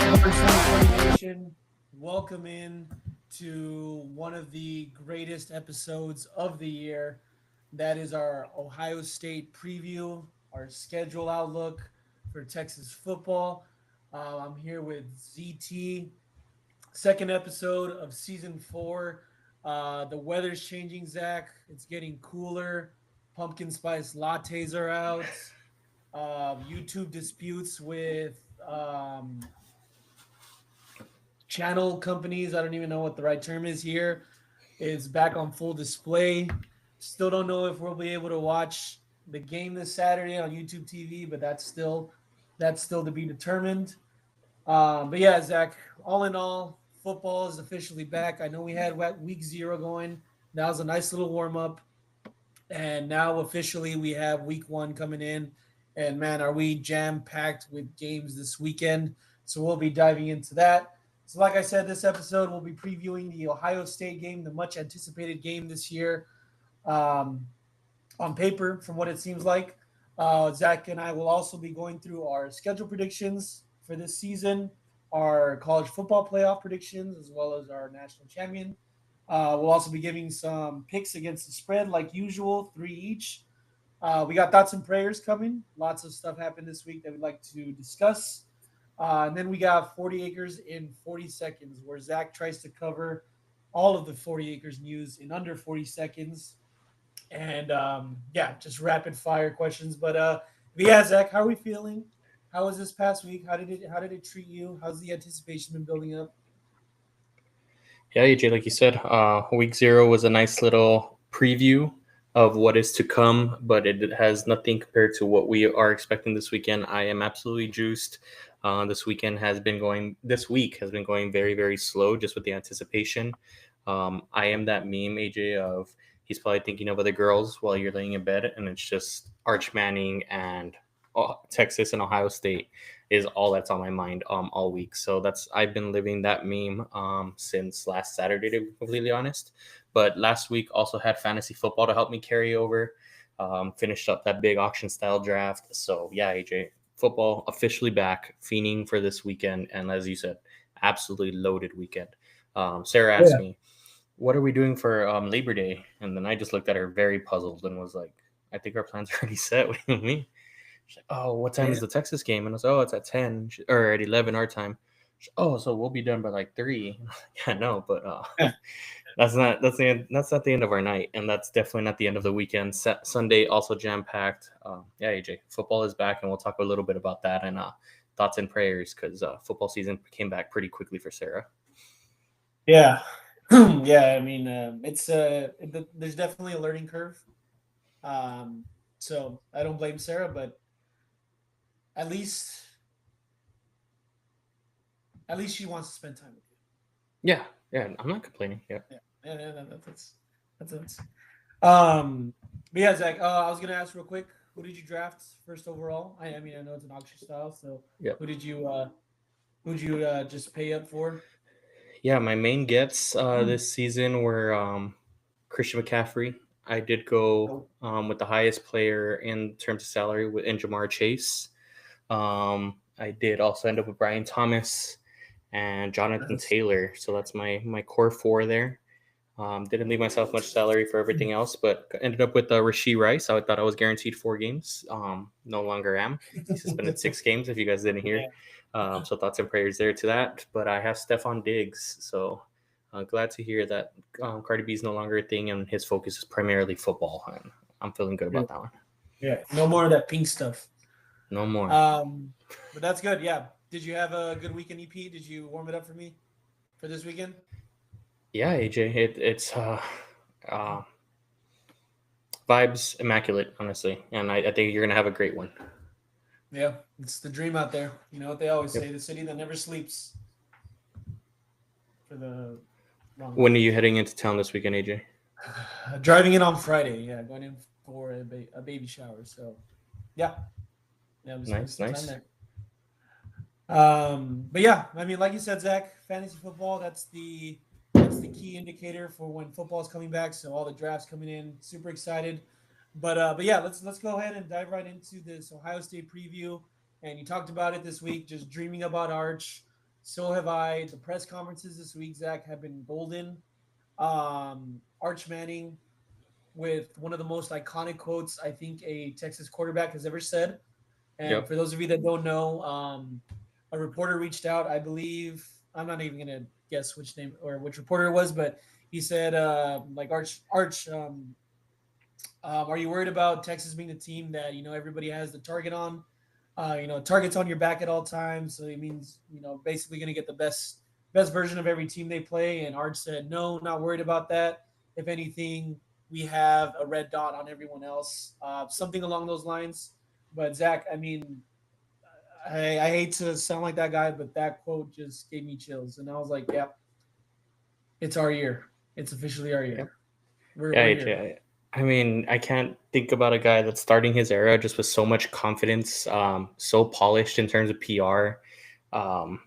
Sports 2020 Nation, welcome in to one of the greatest episodes of the year. That is our Ohio State preview, our schedule outlook for Texas football. I'm here with ZT, second episode of season four. The weather's changing, Zach. It's getting cooler. Pumpkin spice lattes are out. YouTube disputes with channel companies. I don't even know what the right term is here. Is back on full display. Still don't know if we'll be able to watch the game this Saturday on YouTube TV, but that's still to be determined. But yeah, Zach. All in all, football is officially back. I know we had week zero going. That was a nice little warm up, and now officially we have week one coming in. And man, are we jam packed with games this weekend? So we'll be diving into that. So, like I said, this episode we'll be previewing the Ohio State game, the much anticipated game this year. Um, on paper, from what it seems like, Zach and I will also be going through our schedule predictions for this season, our college football playoff predictions, as well as our national champion. We'll also be giving some picks against the spread, like usual, three each. We got thoughts and prayers coming. Lots of stuff happened this week that we'd like to discuss. And then we got 40 acres in 40 seconds, where Zach tries to cover all of the 40 acres news in under 40 seconds. And yeah, just rapid fire questions. But yeah, Zach, how are we feeling? How was this past week? How did it treat you? How's the anticipation been building up? Yeah, AJ, like you said, week zero was a nice little preview of what is to come, but it has nothing compared to what we are expecting this weekend. I am absolutely juiced. This week has been going very, very slow just with the anticipation. I am that meme, AJ, of he's probably thinking of other girls while you're laying in bed, and it's just Arch Manning and Texas and Ohio State is all that's on my mind all week. So that's I've been living that meme since last Saturday, to be completely honest. But last week also had fantasy football to help me carry over. Finished up that big auction style draft. So yeah, AJ, football officially back, fiending for this weekend, and as you said, absolutely loaded weekend. Sarah asked Yeah. me, "What are we doing for Labor Day?" And then I just looked at her very puzzled and was like, "I think our plans are already set." What do you mean? She's like, "Oh, what time is Yeah. the Texas game?" And I was, "Oh, it's at 10 or at 11 our time." She's, "Oh, so we'll be done by like 3." Yeah, no, but that's not the end of our night, and that's definitely not the end of the weekend. Sunday also jam packed. Yeah, AJ, football is back, and we'll talk a little bit about that and thoughts and prayers because football season came back pretty quickly for Sarah. Yeah. Yeah. I mean, there's definitely a learning curve. Um, so I don't blame Sarah, but at least at least she wants to spend time with Yeah, yeah, I'm not complaining. Yeah. you. Yeah. Yeah. That's. Um, but yeah, Zach. I was gonna ask real quick. Who did you draft first overall? I mean, I know it's an auction style, so Yep. who did you just pay up for? Yeah, my main gets this season were Christian McCaffrey. I did go Oh, with the highest player in terms of salary in Jamar Chase. I did also end up with Brian Thomas and Jonathan that's Taylor. So that's my core four there. Didn't leave myself much salary for everything else, but ended up with Rasheed Rice. I thought I was guaranteed 4 games. No longer am. He suspended 6 games. If you guys didn't hear, yeah. so thoughts and prayers there to that. But I have Stephon Diggs, so glad to hear that Cardi B is no longer a thing and his focus is primarily football. And I'm feeling good about that one. Yeah. No more of that pink stuff. No more. Um, but that's good. Yeah. Did you have a good weekend, EP? Did you warm it up for me for this weekend? Yeah, AJ, it's uh, vibes immaculate, honestly, and I think you're gonna have a great one. Yeah, it's the dream out there. You know what they always Yep. say: the city that never sleeps for the wrong When are you reasons. heading into town this weekend, AJ? Driving in on Friday. Yeah, going in for a baby shower. So yeah, yeah, I'm spending Nice, some time nice. there. But yeah, I mean, like you said, Zach, fantasy football. That's the key indicator for when football is coming back. So all the drafts coming in, super excited. But yeah, let's go ahead and dive right into this Ohio State preview. And you talked about it this week, just dreaming about Arch. So have I. The press conferences this week, Zach, have been golden. Arch Manning with one of the most iconic quotes I think a Texas quarterback has ever said. And Yep. for those of you that don't know, a reporter reached out. I believe I'm not even gonna guess which name or which reporter it was, but he said, like Arch, are you worried about Texas being the team that everybody has the target on? Targets on your back at all times. So it means basically going to get the best version of every team they play. And Arch said, no, not worried about that. If anything, we have a red dot on everyone else, something along those lines. But Zach, I mean, I hate to sound like that guy, but that quote just gave me chills, and I was like, "Yep, it's our year. It's officially our Yep. year. Yeah, We're here." AJ. I mean, I can't think about a guy that's starting his era just with so much confidence, so polished in terms of PR. Um,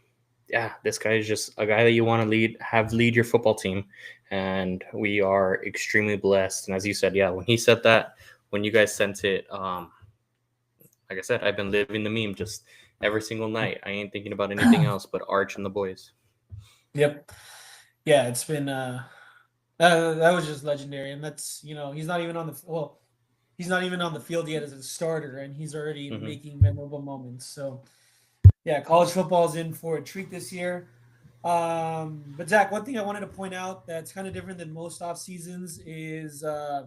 yeah, this guy is just a guy that you want to lead your football team, and we are extremely blessed. And as you said, yeah, when he said that, when you guys sent it, like I said, I've been living the meme just every single night. I ain't thinking about anything else but Arch and the boys. Yep. Yeah, it's been that was just legendary, and that's he's not even on the he's not even on the field yet as a starter, and he's already Hmm. making memorable moments. So yeah, college football is in for a treat this year. But Zach, one thing I wanted to point out that's kind of different than most off seasons is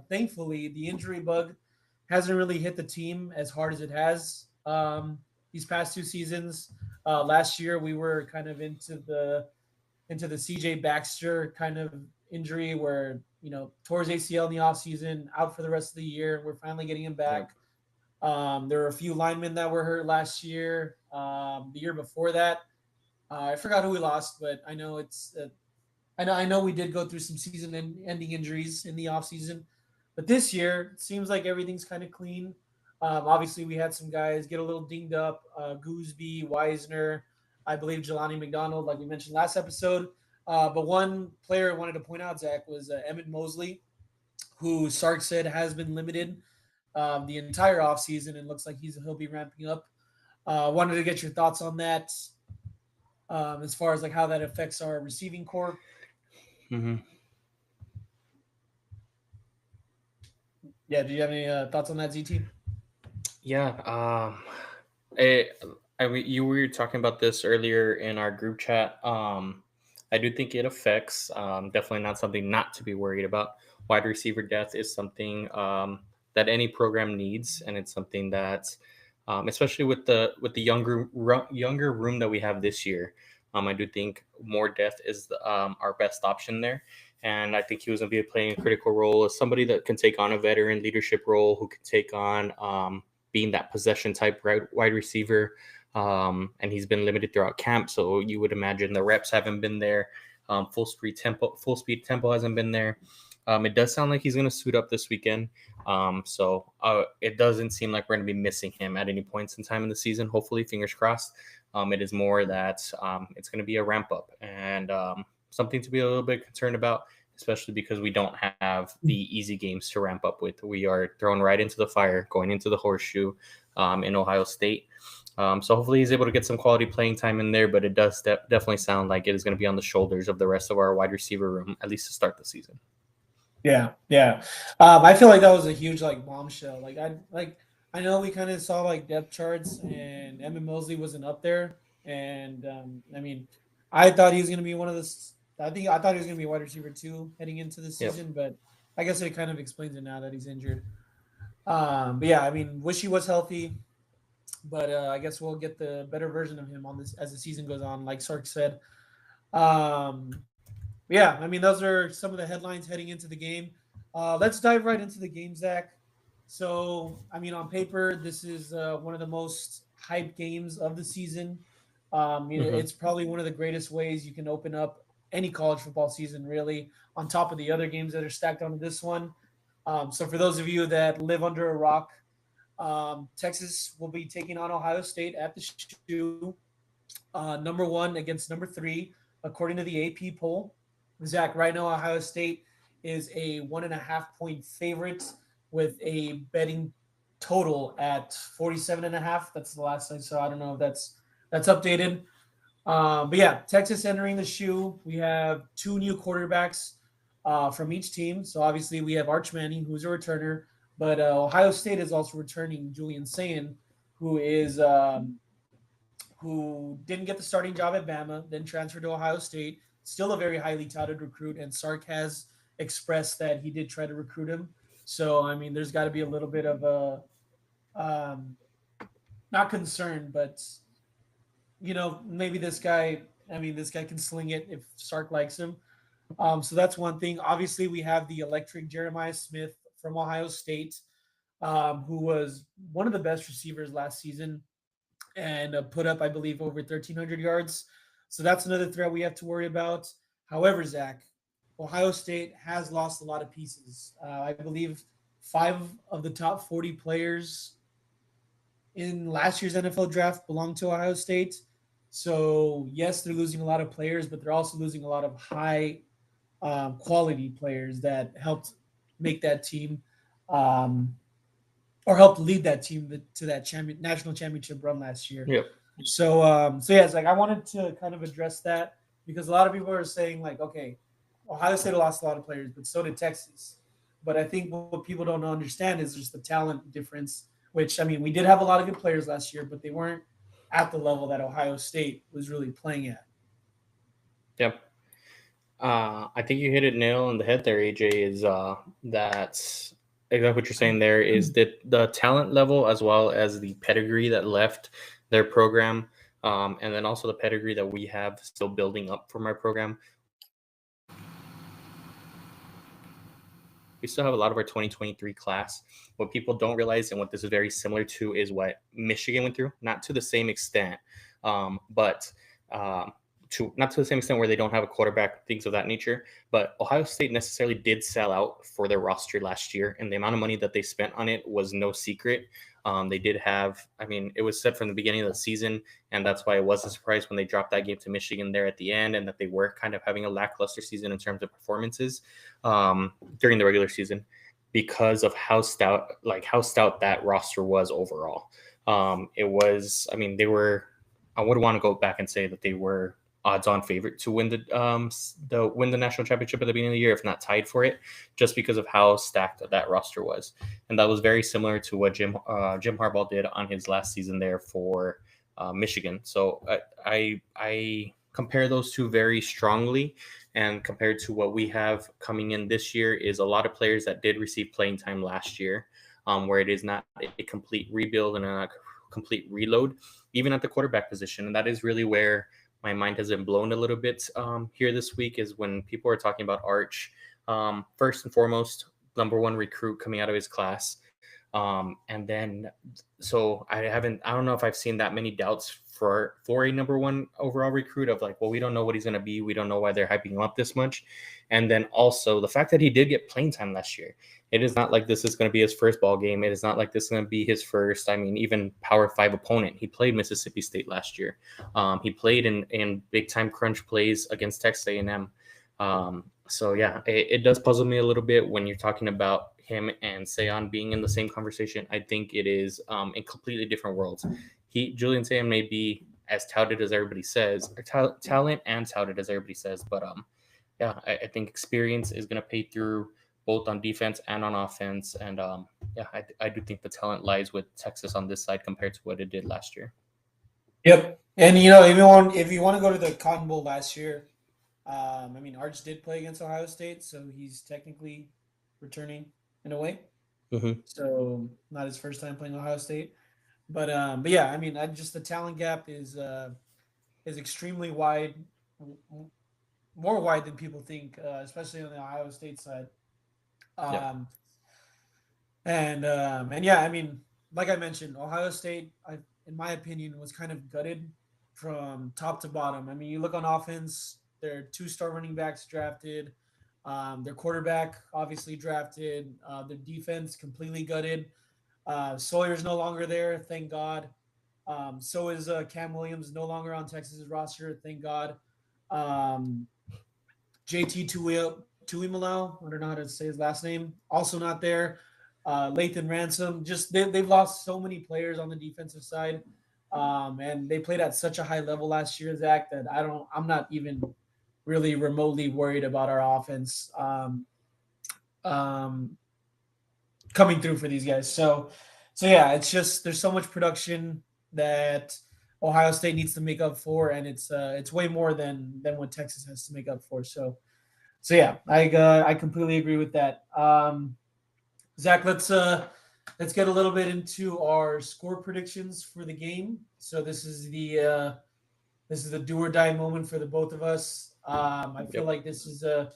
thankfully the injury bug hasn't really hit the team as hard as it has these past 2 seasons. Last year we were kind of into the CJ Baxter kind of injury where tore his ACL in the offseason, out for the rest of the year. We're finally getting him Yep. back. There were a few linemen that were hurt last year. The year before that, I forgot who we lost, but I know it's. I know we did go through some season-ending injuries in the offseason, but this year it seems like everything's kind of clean. Obviously, we had some guys get a little dinged up. Gooseby, Wisner, I believe Jelani McDonald, like we mentioned last episode. But one player I wanted to point out, Zach, was Emmett Mosley, who Sark said has been limited the entire offseason and looks like he'll be ramping up. Wanted to get your thoughts on that, as far as like how that affects our receiving core. Hmm. Yeah, do you have any thoughts on that, ZT? Yeah. I, I mean, you were talking about this earlier in our group chat. I do think it affects. Definitely not something not to be worried about. Wide receiver depth is something that any program needs, and it's something that, especially with the younger room that we have this year, I do think more depth is our best option there. And I think he was going to be playing a critical role as somebody that can take on a veteran leadership role, who can take on being that possession type wide receiver. And he's been limited throughout camp, so you would imagine the reps haven't been there. Full speed tempo hasn't been there. It does sound like he's going to suit up this weekend. So it doesn't seem like we're going to be missing him at any points in time in the season. Hopefully, fingers crossed. It is more that it's going to be a ramp up and something to be a little bit concerned about, especially because we don't have the easy games to ramp up with. We are thrown right into the fire, going into the horseshoe in Ohio State. So hopefully he's able to get some quality playing time in there, but it does definitely sound like it is going to be on the shoulders of the rest of our wide receiver room, at least to start the season. Yeah, yeah. I feel like that was a huge like bombshell. I know we kind of saw like depth charts and Emmett Mosley wasn't up there, and I mean, I thought he was gonna be one of the. I thought he was gonna be wide receiver two heading into the Yep. season, but I guess it kind of explains it now that he's injured. But yeah, I mean, wish he was healthy, but I guess we'll get the better version of him on this as the season goes on, like Sark said. Um, yeah, I mean, those are some of the headlines heading into the game. Let's dive right into the game, Zach. So, I mean, on paper, this is one of the most hyped games of the season. Hmm. It's probably one of the greatest ways you can open up any college football season, really, on top of the other games that are stacked onto this one. So, for those of you that live under a rock, Texas will be taking on Ohio State at the shoe, number one against number three, according to the AP poll. Zach, right now, Ohio State is a 1.5 point favorite with a betting total at 47.5. That's the last I saw. I don't know if that's updated. But yeah, Texas entering the shoe. We have two new quarterbacks from each team. So obviously we have Arch Manning, who's a returner, but Ohio State is also returning Julian Sayin, who is who didn't get the starting job at Bama, then transferred to Ohio State. Still a very highly touted recruit, and Sark has expressed that he did try to recruit him. So I mean, there's got to be a little bit of a um, not concern, but maybe this guy. I mean, this guy can sling it if Sark likes him. So that's one thing. Obviously, we have the electric Jeremiah Smith from Ohio State, who was one of the best receivers last season and put up, I believe, over 1,300 yards. So that's another threat we have to worry about. However, Zach, Ohio State has lost a lot of pieces. I believe 5 of the top 40 players in last year's NFL draft belong to Ohio State. So yes, they're losing a lot of players, but they're also losing a lot of high quality players that helped make that team um, or helped lead that team to that national championship run last year. Yep. So yeah, it's like I wanted to kind of address that because a lot of people are saying like, okay, Ohio State lost a lot of players, but so did Texas. But I think what people don't understand is just the talent difference. Which I mean, we did have a lot of good players last year, but they weren't at the level that Ohio State was really playing at. Yep. I think you hit it nail on the head there, AJ. Is that exactly what you're saying? There is that the talent level as well as the pedigree that left their program, and then also the pedigree that we have still building up from our program. We still have a lot of our 2023 class. What people don't realize, and what this is very similar to, is what Michigan went through. Not to the same extent, but to not to the same extent where they don't have a quarterback, things of that nature. But Ohio State necessarily did sell out for their roster last year, and the amount of money that they spent on it was no secret. They did have, I mean, it was said from the beginning of the season, and that's why it was a surprise when they dropped that game to Michigan there at the end, and that they were kind of having a lackluster season in terms of performances during the regular season because of how stout that roster was overall. It was, I mean, they were. I would want to go back and say that they were odds-on favorite to win the national championship at the beginning of the year, if not tied for it, just because of how stacked that roster was, and that was very similar to what Jim Harbaugh did on his last season there for Michigan. So I compare those two very strongly, and compared to what we have coming in this year is a lot of players that did receive playing time last year, where it is not a complete rebuild and a complete reload, even at the quarterback position, and that is really where my mind has been blown a little bit here this week is when people are talking about Arch. First and foremost, number one recruit coming out of his class. And then, so I don't know if I've seen that many doubts for a number one overall recruit of like, well, we don't know what he's going to be. We don't know why they're hyping him up this much. And then also the fact that he did get playing time last year. It is not like this is going to be his first ball game. It is not like this is going to be his first, I mean, even Power 5 opponent. He played Mississippi State last year. He played in big time crunch plays against Texas A&M. So yeah, it does puzzle me a little bit when you're talking about him and Sayon being in the same conversation. I think it is in completely different worlds. Julian Sayon may be as touted as everybody says, or talent and touted as everybody says, but yeah, I think experience is going to pay through both on defense and on offense. And yeah, I do think the talent lies with Texas on this side compared to what it did last year. Yep, and if you want to go to the Cotton Bowl last year, I mean Arch did play against Ohio State, so he's technically returning in a way. Mm-hmm. So not his first time playing Ohio State, but yeah, I mean, just the talent gap is extremely wide, more wide than people think, especially on the Ohio State side. Yeah. Um, and yeah, I mean, like I mentioned, Ohio State, in my opinion, was kind of gutted from top to bottom. I mean, you look on offense, their two-star running backs drafted, their quarterback obviously drafted, their defense completely gutted. Sawyer's no longer there, thank God. So is Cam Williams no longer on Texas's roster, thank God. Um, JT Tuimalau, I don't know how to say his last name, also not there. Lathan Ransom, just they've lost so many players on the defensive side. And they played at such a high level last year, Zach, that I'm not even really remotely worried about our offense um, coming through for these guys. So yeah, it's just there's so much production that Ohio State needs to make up for, and it's way more than what Texas has to make up for. So yeah, I completely agree with that. Zach, let's get a little bit into our score predictions for the game. So this is the do or die moment for the both of us. I feel Yep. like this is a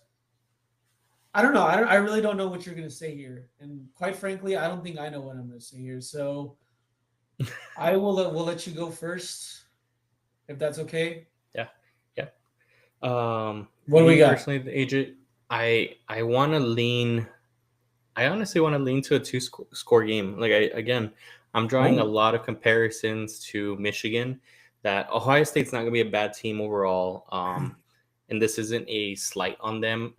I don't know. I really don't know what you're going to say here, and quite frankly, I don't think I know what I'm going to say here. So we'll let you go first, if that's okay. Yeah. Yeah. What do we Me got? personally, AJ, I want to lean. I honestly want to lean to a score game. I'm drawing a Oh, lot of comparisons to Michigan. That Ohio State's not going to be a bad team overall. And this isn't a slight on them,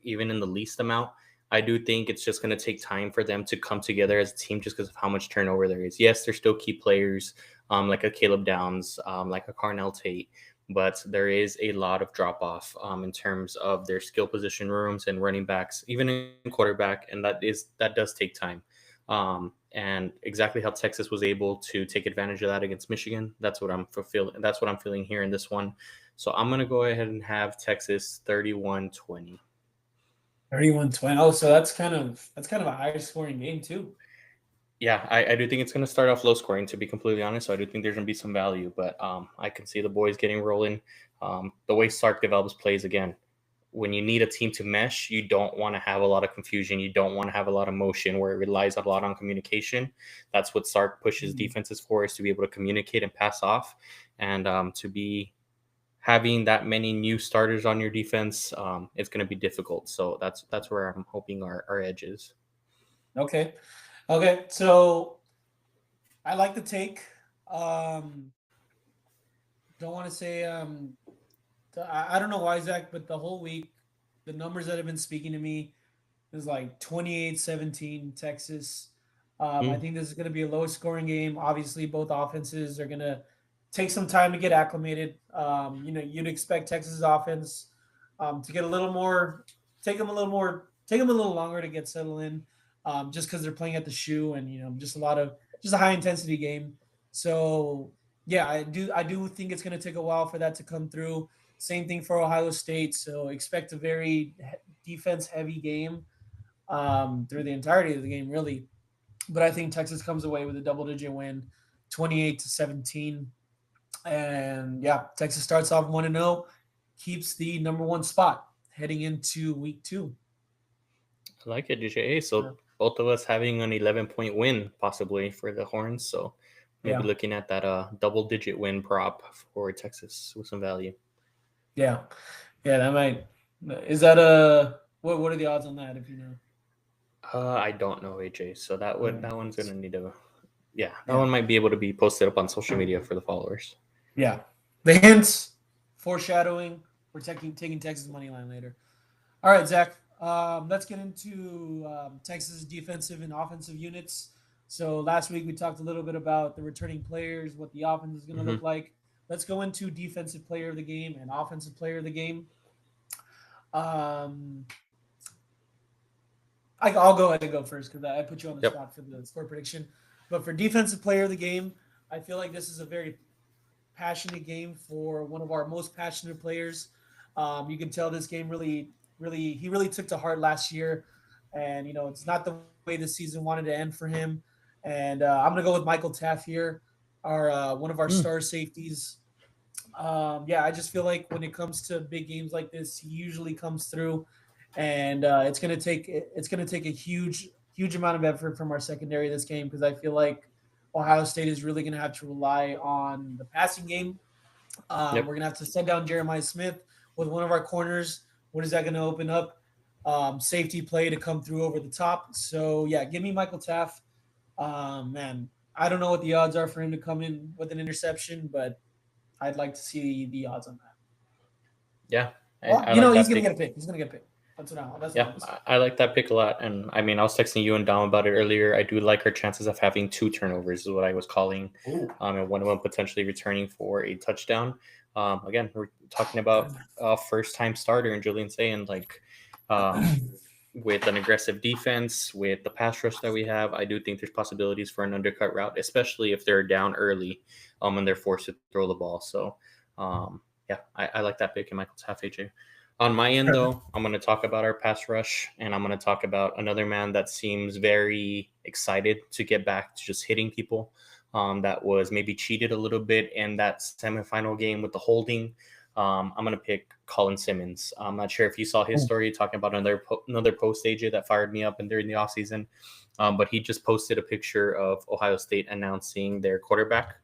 even in the least amount. I do think it's just going to take time for them to come together as a team just because of how much turnover there is. Yes, they're still key players, like a Caleb Downs, like a Carnell Tate, but there is a lot of drop off in terms of their skill position rooms and running backs, even in quarterback, and that does take time. And exactly how Texas was able to take advantage of that against Michigan, that's what I'm fulfilling. That's what I'm feeling here in this one. So I'm gonna go ahead and have Texas 31-20. 31-20. Oh, so that's kind of a higher scoring game too. Yeah, I do think it's going to start off low scoring, to be completely honest. So I do think there's going to be some value, but I can see the boys getting rolling. The way Sark develops plays again, when you need a team to mesh, you don't want to have a lot of confusion. You don't want to have a lot of motion where it relies a lot on communication. That's what Sark pushes Mm. defenses for, is to be able to communicate and pass off, and to be having that many new starters on your defense, it's going to be difficult. So that's where I'm hoping our edge is. Okay, okay. So I like the take. Um, don't want to say I don't know why, Zach, but the whole week, the numbers that have been speaking to me is like 28-17 Texas. I Mm, think this is going to be a low scoring game. Obviously, both offenses are going to take some time to get acclimated. You'd expect Texas offense to get a little more, take them a little longer to get settled in, just because they're playing at the shoe and just a high intensity game. So yeah, I do think it's going to take a while for that to come through. Same thing for Ohio State. So expect a very defense heavy game through the entirety of the game, really. But I think Texas comes away with a double digit win, 28-17. And yeah, Texas starts off 1-0, keeps the number one spot heading into week two. I like it, DJ. Yeah. So both of us having an 11-point win possibly for the Horns. So maybe Yeah. looking at that double digit win prop for Texas with some value. Yeah. Yeah. That might. Is that what are the odds on that, if you know? I don't know, AJ. So All right. that one's gonna need to, yeah, that Yeah. one might be able to be posted up on social media for the followers. Yeah. The hints, foreshadowing. We're taking Texas money line later. All right, Zach. Let's get into Texas defensive and offensive units. So last week we talked a little bit about the returning players, what the offense is going to Hmm. look like. Let's go into defensive player of the game and offensive player of the game. Um, I'll go ahead and go first because I put you on the Yep. spot for the score prediction. But for defensive player of the game, I feel like this is a very passionate game for one of our most passionate players. You can tell this game he really took to heart last year, and it's not the way the season wanted to end for him. And I'm gonna go with Michael Taff here, our one of our Mm. star safeties. Yeah, I just feel like when it comes to big games like this, he usually comes through, and it's gonna take a huge amount of effort from our secondary this game because I feel like Ohio State is really gonna have to rely on the passing game. We're Yep. gonna have to send down Jeremiah Smith with one of our corners. What is that gonna open up? Safety play to come through over the top. So yeah, give me Michael Taff. Man, I don't know what the odds are for him to come in with an interception, but I'd like to see the odds on that. Yeah. Well, I like he's that gonna pick. get a pick. He's gonna get a pick. That's what Yeah, I'm gonna say. I like that pick a lot. And I mean, I was texting you and Dom about it earlier. I do like her chances of having 2 turnovers, is what I was calling, Ooh. and one of them potentially returning for a touchdown. Again, we're talking about a first-time starter in Julian Say, and like with an aggressive defense, with the pass rush that we have, I do think there's possibilities for an undercut route, especially if they're down early, and they're forced to throw the ball. So, yeah, I like that pick in Michael's half, AJ. On my end, though, I'm going to talk about our pass rush, and I'm going to talk about another man that seems very excited to get back to just hitting people. That was maybe cheated a little bit in that semifinal game with the holding. I'm going to pick Colin Simmons. I'm not sure if you saw his story talking about another post, AJ, that fired me up and during the offseason. But he just posted a picture of Ohio State announcing their quarterback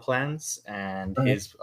plans and his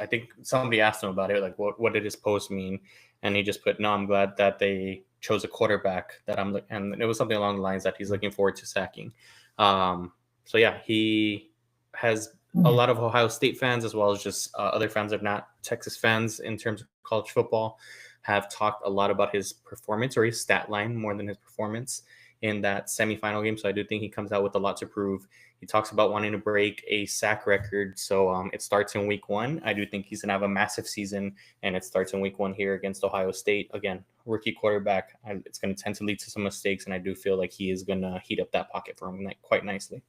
I think somebody asked him about it, like what did his post mean? And he just put, no, I'm glad that they chose a quarterback that and it was something along the lines that he's looking forward to sacking. So yeah, he has a lot of Ohio State fans, as well as just other fans of not Texas fans in terms of college football, have talked a lot about his performance, or his stat line more than his performance in that semifinal game. So I do think he comes out with a lot to prove. He talks about wanting to break a sack record. So it starts in week 1. I do think he's going to have a massive season, and it starts in week 1 here against Ohio State. Again, rookie quarterback. It's going to tend to lead to some mistakes, and I do feel like he is going to heat up that pocket for him quite nicely.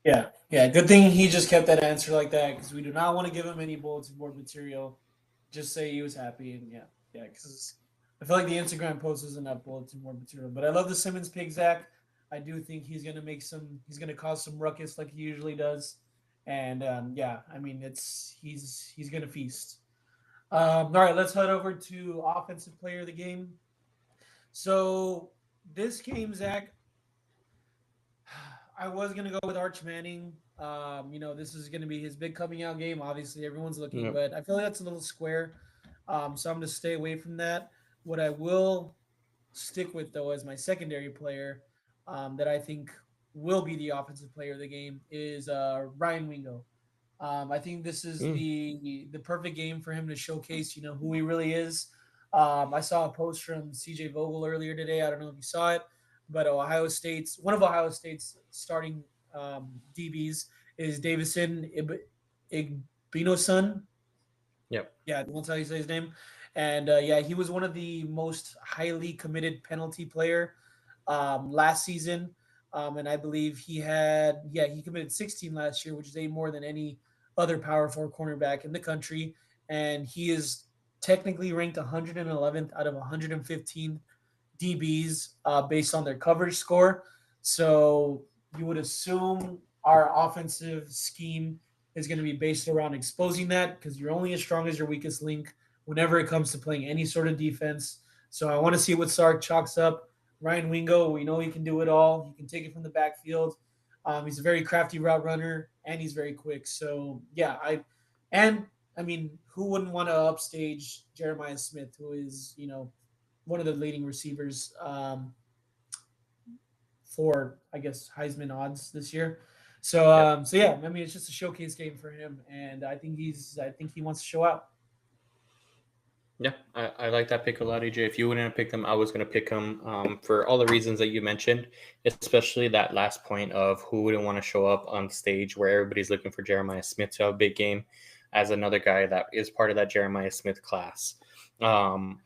Yeah. Good thing he just kept that answer like that, because we do not want to give him any bulletin board material. Just say he was happy, and because I feel like the Instagram post isn't enough bulletin board material. But I love the Simmons pick, Zach. I do think he's gonna he's gonna cause some ruckus like he usually does, and I mean he's gonna feast. All right, let's head over to offensive player of the game. So this game, Zach, I was gonna go with Arch Manning. This is gonna be his big coming out game. Obviously, everyone's looking, Yep. but I feel like that's a little square. So I'm gonna stay away from that. What I will stick with, though, as my secondary player, that I think will be the offensive player of the game, is Ryan Wingo. I think this is the perfect game for him to showcase, who he really is. I saw a post from CJ Vogel earlier today. I don't know if you saw it, but one of Ohio State's starting DBs is Davison Igbinosun. Yep. Yeah, that's how you say his name. And he was one of the most highly committed penalty player last season. And I believe he committed 16 last year, which is 8 more than any other Power 4 cornerback in the country. And he is technically ranked 111th out of 115 DBs based on their coverage score. So you would assume our offensive scheme is going to be based around exposing that, because you're only as strong as your weakest link whenever it comes to playing any sort of defense. So I want to see what Sark chalks up. Ryan Wingo, we know he can do it all. He can take it from the backfield. He's a very crafty route runner, and he's very quick. So I mean, who wouldn't want to upstage Jeremiah Smith, who is one of the leading receivers for, I guess, Heisman odds this year. So I mean, it's just a showcase game for him, and I think he wants to show out. Yeah, I like that pick a lot, AJ. If you wouldn't have picked him, I was going to pick him for all the reasons that you mentioned, especially that last point of who wouldn't want to show up on stage where everybody's looking for Jeremiah Smith to have a big game, as another guy that is part of that Jeremiah Smith class. I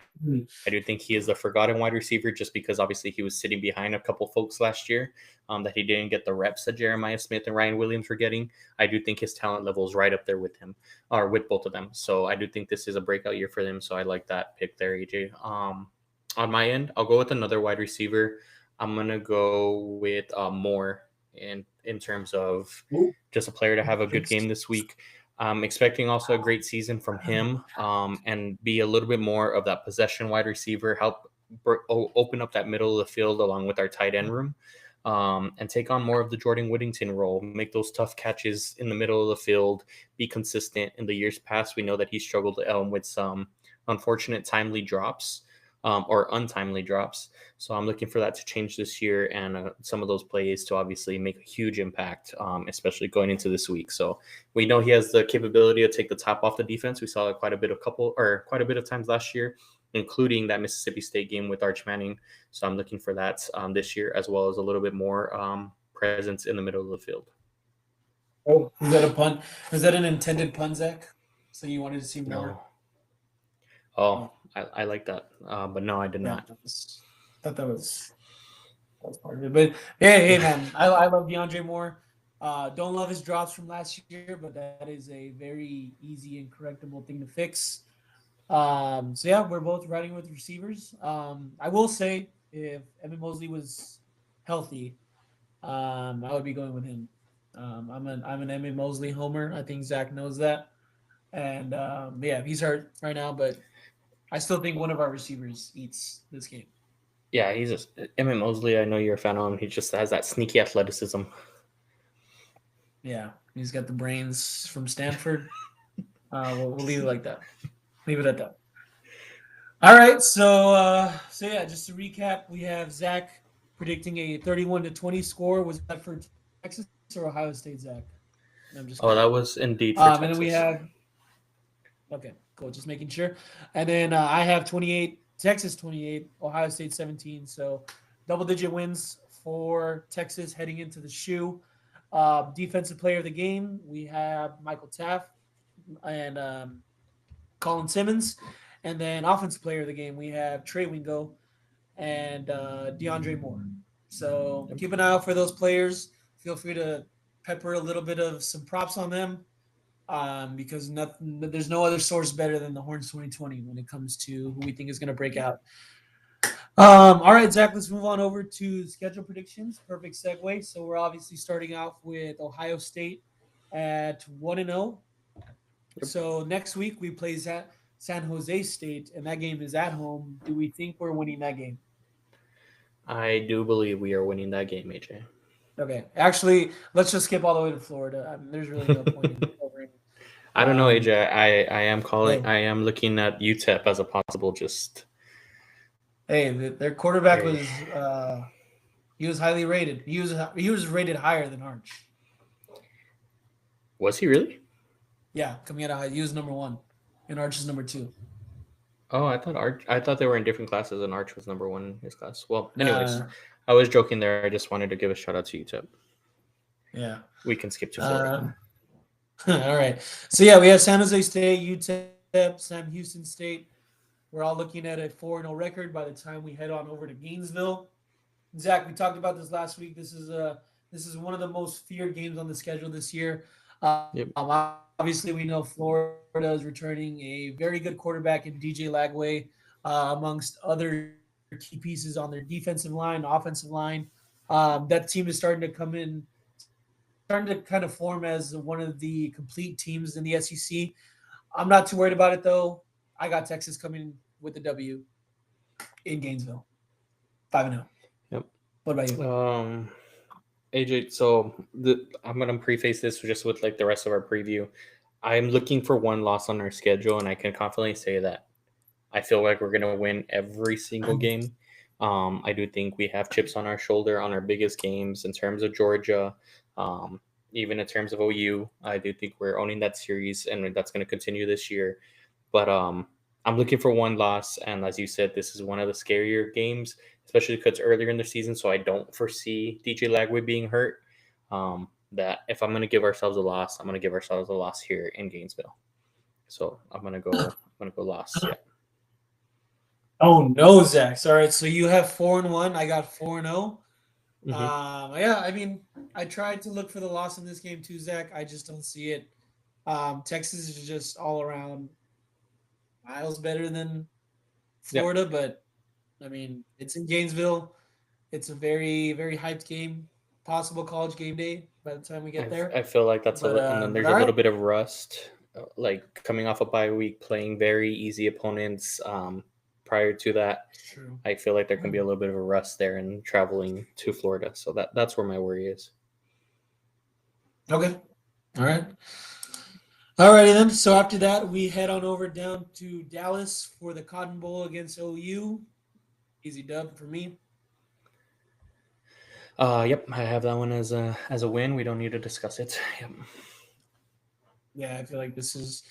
do think he is the forgotten wide receiver, just because obviously he was sitting behind a couple folks last year that he didn't get the reps that Jeremiah Smith and Ryan Williams were getting. I do think his talent level is right up there with him, or with both of them. So I do think this is a breakout year for them. So I like that pick there, AJ. On my end, I'll go with another wide receiver. I'm going to go with Moore in terms of just a player to have a good game this week. I'm expecting also a great season from him, and be a little bit more of that possession wide receiver, help open up that middle of the field along with our tight end room, and take on more of the Jordan Whittington role, make those tough catches in the middle of the field, be consistent. In the years past, we know that he struggled with some unfortunate timely drops. or untimely drops. So I'm looking for that to change this year, and some of those plays to obviously make a huge impact, especially going into this week. So we know he has the capability to take the top off the defense. We saw it quite a bit of times last year, including that Mississippi State game with Arch Manning. So I'm looking for that this year, as well as a little bit more presence in the middle of the field. Oh, is that a pun? Is that an intended pun, Zach? So you wanted to see more? No. Oh, I like that. But no, I did not. Thought that was part of it. But hey, man, I love DeAndre Moore. Don't love his drops from last year, but that is a very easy and correctable thing to fix. So yeah, we're both riding with receivers. I will say if Evan Mosley was healthy, I would be going with him. I'm an Evan Mosley homer. I think Zach knows that. And yeah, he's hurt right now, but I still think one of our receivers eats this game. Yeah, he's Emmett Mosley. I know you're a fan of him. He just has that sneaky athleticism. Yeah, he's got the brains from Stanford. We'll leave it like that. Leave it at that. All right, so yeah, just to recap, we have Zach predicting a 31-20 score. Was that for Texas or Ohio State, Zach? I'm just kidding. That was indeed for Texas. And then we have okay, cool. Just making sure. And then I have 28, Texas 28, Ohio State 17. So double-digit wins for Texas heading into the shoe. Defensive player of the game, we have Michael Taft and Colin Simmons. And then offensive player of the game, we have Trey Wingo and DeAndre Moore. So keep an eye out for those players. Feel free to pepper a little bit of some props on them because there's no other source better than the Horns 2020 when it comes to who we think is going to break out. All right, Zach, let's move on over to schedule predictions. Perfect segue. So we're obviously starting off with Ohio State at 1-0. Yep. So next week we play San Jose State, and that game is at home. Do we think we're winning that game? I do believe we are winning that game, AJ. Okay. Actually, let's just skip all the way to Florida. I mean, there's really no point in covering. I don't know, AJ. I am looking at UTEP as a possible just. Hey, their quarterback was he was highly rated. He was rated higher than Arch. Was he really? Yeah, coming out of high, he was number 1, and Arch is number 2. Oh, I thought they were in different classes, and Arch was number 1 in his class. Well, anyways, I was joking there. I just wanted to give a shout out to UTEP. Yeah, we can skip to Florida. All right. So yeah, we have San Jose State, UTEP, Sam Houston State. We're all looking at a 4-0 record by the time we head on over to Gainesville. Zach, we talked about this last week. This is one of the most feared games on the schedule this year. Yep. Obviously, we know Florida is returning a very good quarterback in DJ Lagway, amongst other key pieces on their defensive line, offensive line. That team is starting to kind of form as one of the complete teams in the SEC. I'm not too worried about it, though. I got Texas coming with the W in Gainesville. 5-0. Yep. What about you? AJ, so I'm going to preface this just with like the rest of our preview. I'm looking for one loss on our schedule, and I can confidently say that I feel like we're going to win every single game. I do think we have chips on our shoulder on our biggest games in terms of Georgia, even in terms of OU. I do think we're owning that series, and that's going to continue this year. But I'm looking for one loss, and as you said, this is one of the scarier games, especially because it's earlier in the season, so I don't foresee DJ Lagway being hurt. That if I'm going to give ourselves a loss, I'm going to give ourselves a loss here in Gainesville. So I'm going to go loss. Yeah. Oh no, Zach! All right, so you have 4-1. I got 4-0. Yeah, I mean, I tried to look for the loss in this game too, Zach. I just don't see it. Texas is just all around miles better than Florida, yep. But I mean, it's in Gainesville. It's a very, very hyped game. Possible college game day by the time we get there. I feel like that's and then there's a little bit of rust, like coming off a bye week, playing very easy opponents. Prior to that, true. I feel like there can be a little bit of a rust there in traveling to Florida. So that's where my worry is. Okay. All right. All righty then. So after that, we head on over down to Dallas for the Cotton Bowl against OU. Easy dub for me. Yep, I have that one as a win. We don't need to discuss it. Yep. Yeah, I feel like this is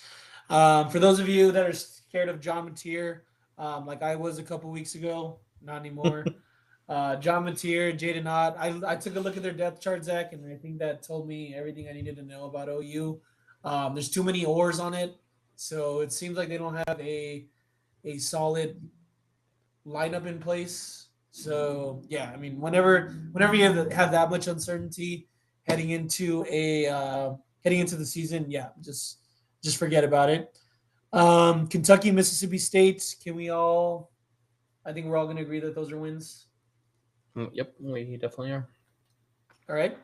for those of you that are scared of John Mateer, like I was a couple weeks ago, not anymore. John Mateer, Jaden Ott. I took a look at their depth chart, Zach, and I think that told me everything I needed to know about OU. There's too many oars on it, so it seems like they don't have a solid lineup in place. So yeah, I mean, whenever you have that much uncertainty heading into heading into the season, yeah, just forget about it. Kentucky, Mississippi State. Can we all? I think we're all going to agree that those are wins. Yep, we definitely are. All right.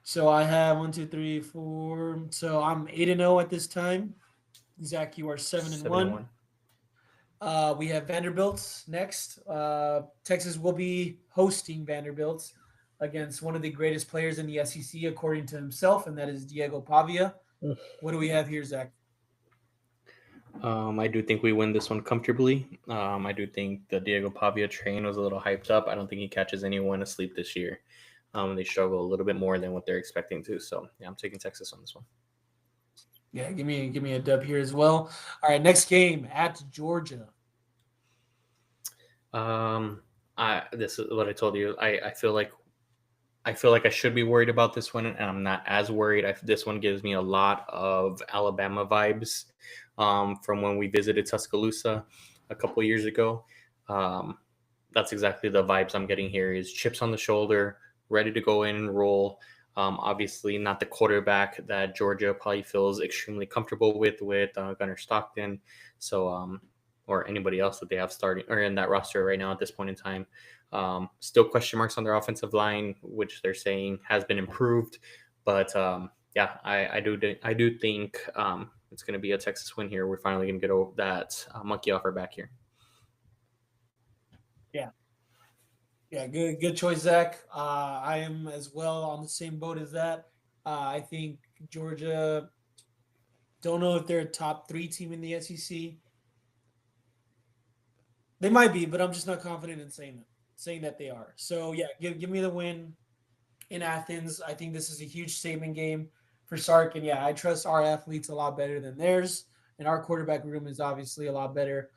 So I have 1, 2, 3, 4. So I'm 8-0 at this time. Zach, you are 7-1. We have Vanderbilt next. Texas will be hosting Vanderbilt against one of the greatest players in the SEC, according to himself, and that is Diego Pavia. What do we have here, Zach? I do think we win this one comfortably. I do think the Diego Pavia train was a little hyped up. I don't think he catches anyone asleep this year. They struggle a little bit more than what they're expecting to. So yeah, I'm taking Texas on this one. Yeah, give me a dub here as well. All right, next game at Georgia. This is what I told you. I feel like I should be worried about this one, and I'm not as worried. This one gives me a lot of Alabama vibes from when we visited Tuscaloosa a couple years ago. That's exactly the vibes I'm getting here. Is chips on the shoulder, ready to go in and roll. Obviously, not the quarterback that Georgia probably feels extremely comfortable with Gunnar Stockton. So, or anybody else that they have starting or in that roster right now at this point in time. Still question marks on their offensive line, which they're saying has been improved. But yeah, I do think it's going to be a Texas win here. We're finally going to get over that monkey off our back here. Yeah, good choice, Zach. I am as well on the same boat as that. I think Georgia. Don't know if they're a top 3 team in the SEC. They might be, but I'm just not confident in saying that they are. So yeah, give me the win in Athens. I think this is a huge statement game for Sark, and yeah, I trust our athletes a lot better than theirs, and our quarterback room is obviously a lot better,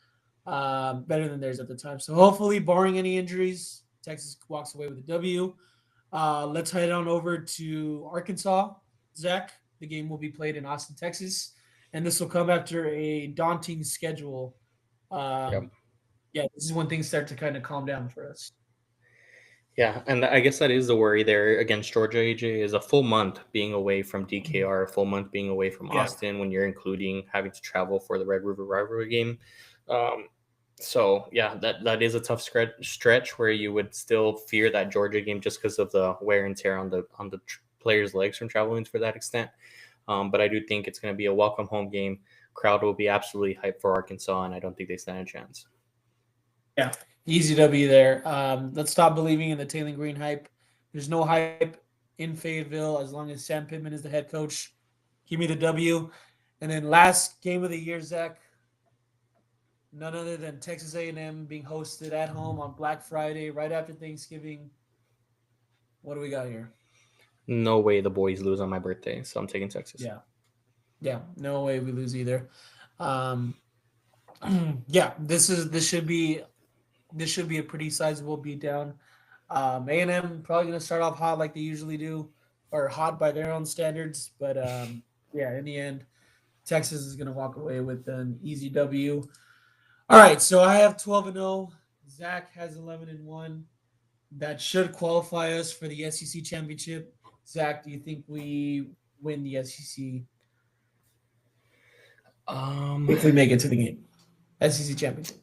better than theirs at the time. So hopefully, barring any injuries, Texas walks away with a W. Let's head on over to Arkansas. Zach, the game will be played in Austin, Texas, and this will come after a daunting schedule. Yep. Yeah, this is when things start to kind of calm down for us. Yeah, and I guess that is the worry there against Georgia, AJ, is a full month being away from DKR, a full month being away from Austin when you're including having to travel for the Red River rivalry game. So yeah, that is a tough stretch where you would still fear that Georgia game just because of the wear and tear on the players' legs from traveling for that extent. But I do think it's going to be a welcome home game. Crowd will be absolutely hyped for Arkansas, and I don't think they stand a chance. Yeah, easy W there. Let's stop believing in the Taylor Green hype. There's no hype in Fayetteville as long as Sam Pittman is the head coach. Give me the W. And then last game of the year, Zach. None other than Texas A&M being hosted at home on Black Friday, right after Thanksgiving. What do we got here? No way the boys lose on my birthday, so I'm taking Texas. Yeah, no way we lose either. Yeah, this should be a pretty sizable beatdown. A&M probably going to start off hot like they usually do, or hot by their own standards. But yeah, in the end, Texas is going to walk away with an easy W. All right, so I have 12-0. Zach has 11-1. That should qualify us for the SEC championship. Zach, do you think we win the SEC if we make it to the game? SEC championship.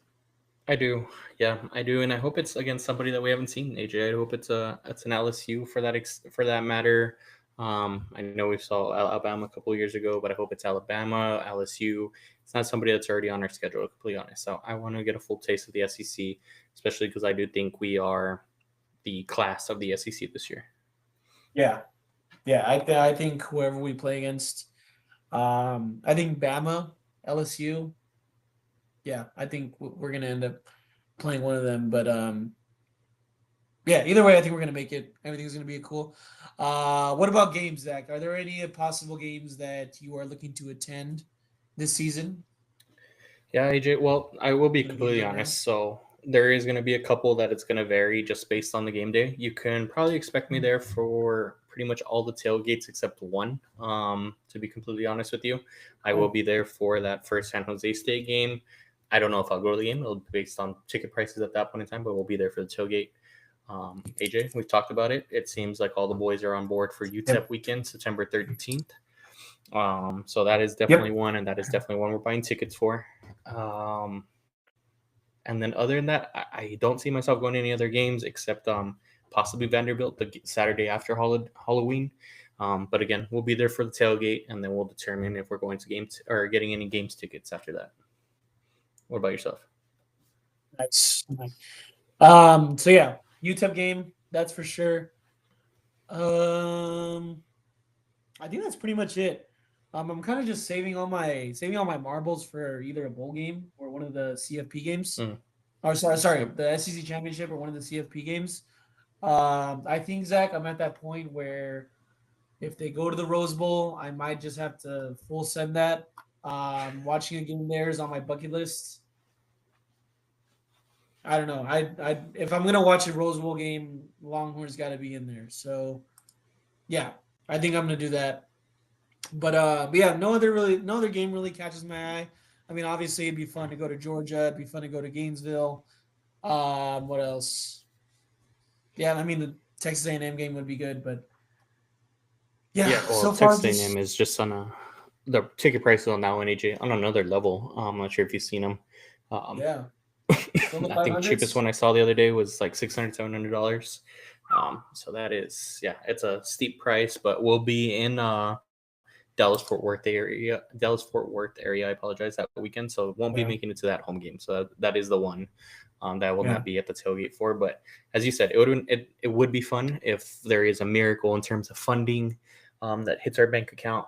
I do. Yeah, I do, and I hope it's against somebody that we haven't seen. AJ, I hope it's an LSU for that matter. I know we saw Alabama a couple of years ago, but I hope it's Alabama, LSU. It's not somebody that's already on our schedule, to be completely honest. So I want to get a full taste of the SEC, especially because I do think we are the class of the SEC this year. Yeah. I think whoever we play against, I think Bama, LSU. Yeah, I think we're gonna end up playing one of them. But yeah, either way, I think we're gonna make it. Everything's gonna be cool. What about games, Zach? Are there any possible games that you are looking to attend this season? Yeah, AJ. Well, I will be Gonna get completely in there. honest. So there is going to be a couple that it's going to vary just based on the game day. You can probably expect me there for pretty much all the tailgates except one. To be completely honest with you, I will Oh, be there for that first San Jose State game. I don't know if I'll go to the game. It'll be based on ticket prices at that point in time, but we'll be there for the tailgate. AJ, we've talked about it. It seems like all the boys are on board for UTEP yep, weekend, September 13th. So that is definitely yep. one, and that is definitely one we're buying tickets for. Um, and then other than that, I don't see myself going to any other games except possibly Vanderbilt the Saturday after Halloween. But again, we'll be there for the tailgate, and then we'll determine if we're going to games or getting any games tickets after that. What about yourself? Nice. Nice. So yeah, UTEP game, that's for sure. Um, I think that's pretty much it. I'm kind of just saving all my marbles for either a bowl game or one of the CFP games. Mm. Or sorry, Yep. the SEC championship or one of the CFP games. I think Zach, I'm at that point where if they go to the Rose Bowl, I might just have to full send that. Watching a game there is on my bucket list. I don't know. I if I'm gonna watch a Rose Bowl game, Longhorns got to be in there. So yeah, I think I'm gonna do that. But yeah, no other game really catches my eye. I mean, obviously it'd be fun to go to Georgia. It'd be fun to go to Gainesville. What else? Yeah, I mean the Texas A&M game would be good, but yeah, Yeah. Well, so far Texas A&M just is just on the ticket prices on that one, AJ, on another level. I'm not sure if you've seen them. Um, yeah, still in the I five think cheapest hundreds. one I saw the other day was like $600, $700. So that is, yeah, it's a steep price, but we'll be in Dallas Fort Worth area. I apologize, that weekend, so it won't be Yeah, making it to that home game. So that is the one that I will yeah, not be at the tailgate for. But as you said, it would be fun if there is a miracle in terms of funding that hits our bank account.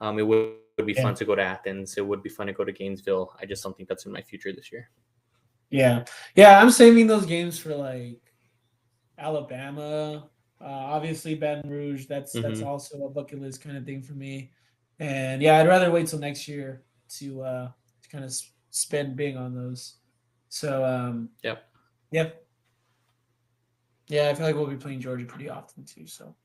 It would be yeah, fun to go to Athens. It would be fun to go to Gainesville. I just don't think that's in my future this year. yeah, yeah. I'm saving those games for like Alabama. Obviously Baton Rouge. That's Mm-hmm. also a bucket list kind of thing for me. And yeah, I'd rather wait till next year to kind of spend big on those. So Yep. yep, yeah, I feel like we'll be playing Georgia pretty often too. So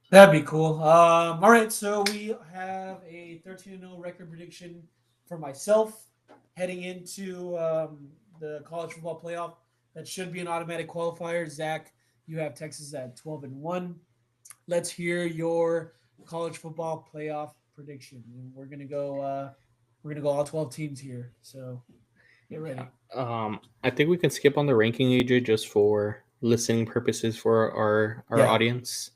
that'd be cool. All right, so we have a 13-0 record prediction for myself heading into the college football playoff. That should be an automatic qualifier. Zach, you have Texas at 12-1. Let's hear your college football playoff prediction. And we're gonna go all 12 teams here. So get Yeah. ready. I think we can skip on the ranking, AJ, just for listening purposes for our Yeah. audience.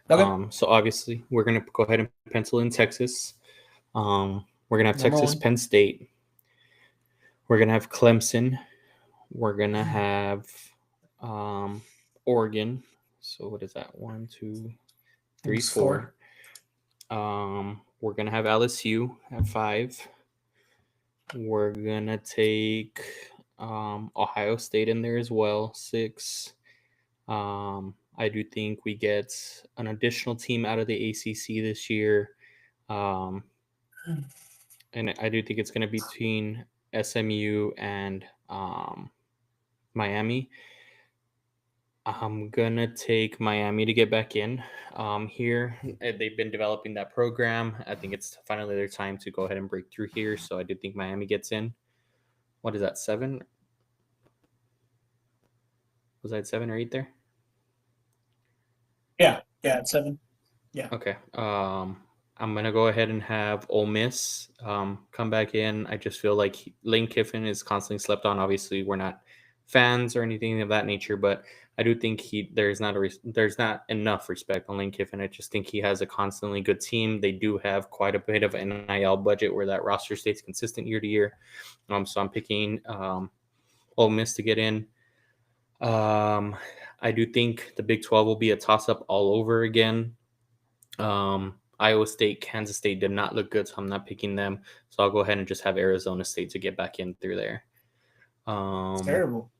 Okay. So obviously we're gonna go ahead and pencil in Texas. We're gonna have Number Texas, one. Penn State. We're gonna have Clemson. We're gonna have um, Oregon. So what is that? One, two, three, It's four. four. We're gonna have LSU at 5. We're gonna take Ohio State in there as well, 6. I do think we get an additional team out of the ACC this year. Um, and I do think it's going to be between SMU and Miami. I'm going to take Miami to get back in here. They've been developing that program. I think it's finally their time to go ahead and break through here. So I do think Miami gets in. What is that, 7? Was I at 7 or 8 there? Yeah. Yeah. It's 7. Yeah. Okay. I'm gonna go ahead and have Ole Miss come back in. I just feel like Lane Kiffin is constantly slept on. Obviously, we're not fans or anything of that nature, but I do think there's not enough respect on Lane Kiffin. I just think he has a constantly good team. They do have quite a bit of an NIL budget where that roster stays consistent year to year. So I'm picking Ole Miss to get in. I do think the Big 12 will be a toss up all over again. Iowa State, Kansas State did not look good, so I'm not picking them. So I'll go ahead and just have Arizona State to get back in through there. It's terrible.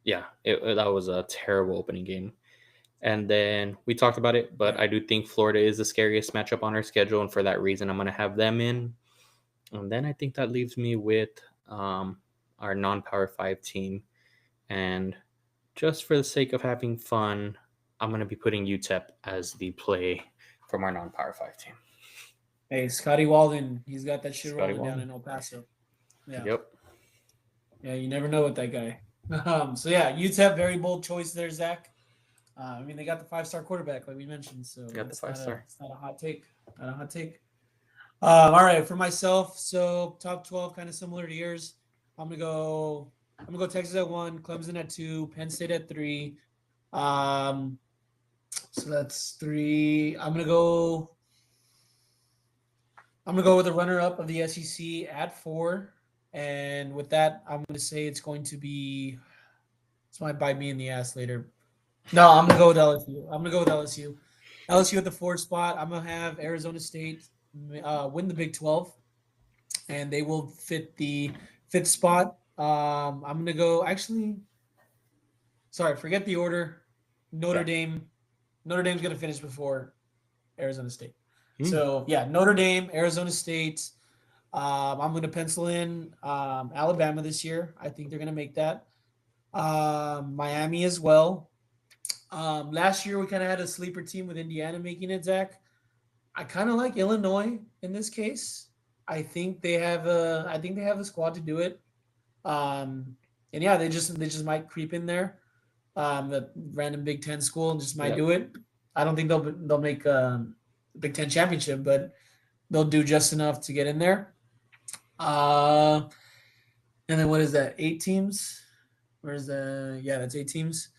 Yeah, that was a terrible opening game. And then we talked about it, but I do think Florida is the scariest matchup on our schedule, and for that reason, I'm going to have them in. And then I think that leaves me with our non-Power 5 team. And just for the sake of having fun, I'm going to be putting UTEP as the play from our non-Power 5 team. Hey, Scotty Walden, he's got that shit Scotty rolling down Walden. in El Paso. Yeah. Yep. Yeah, you never know with that guy. So yeah, UTEP, very bold choice there, Zach. I mean, they got the 5-star quarterback, like we mentioned. So Got the 5-star. It's not a hot take. Not a hot take. All right, for myself, so top 12, kind of similar to yours. I'm gonna go Texas at 1, Clemson at 2, Penn State at 3. So that's 3. I'm gonna go with the runner-up of the SEC at 4, and with that, I'm gonna say it's going to be. This might bite me in the ass later. No, I'm gonna go with LSU. LSU at the 4 spot. I'm gonna have Arizona State win the Big 12, and they will fit the 5th spot. I'm gonna go. Actually, sorry, forget the order. Notre Dame's gonna finish before Arizona State. So yeah, Notre Dame, Arizona State. I'm going to pencil in Alabama this year. I think they're going to make that. Miami as well. Last year we kind of had a sleeper team with Indiana making it. Zach, I kind of like Illinois in this case. I think they have a squad to do it. And yeah, they just might creep in there. The random Big Ten school just might do it. I don't think they'll make Big Ten championship, but they'll do just enough to get in there. And then what is that? 8 teams? Where's the? Yeah, that's 8 teams.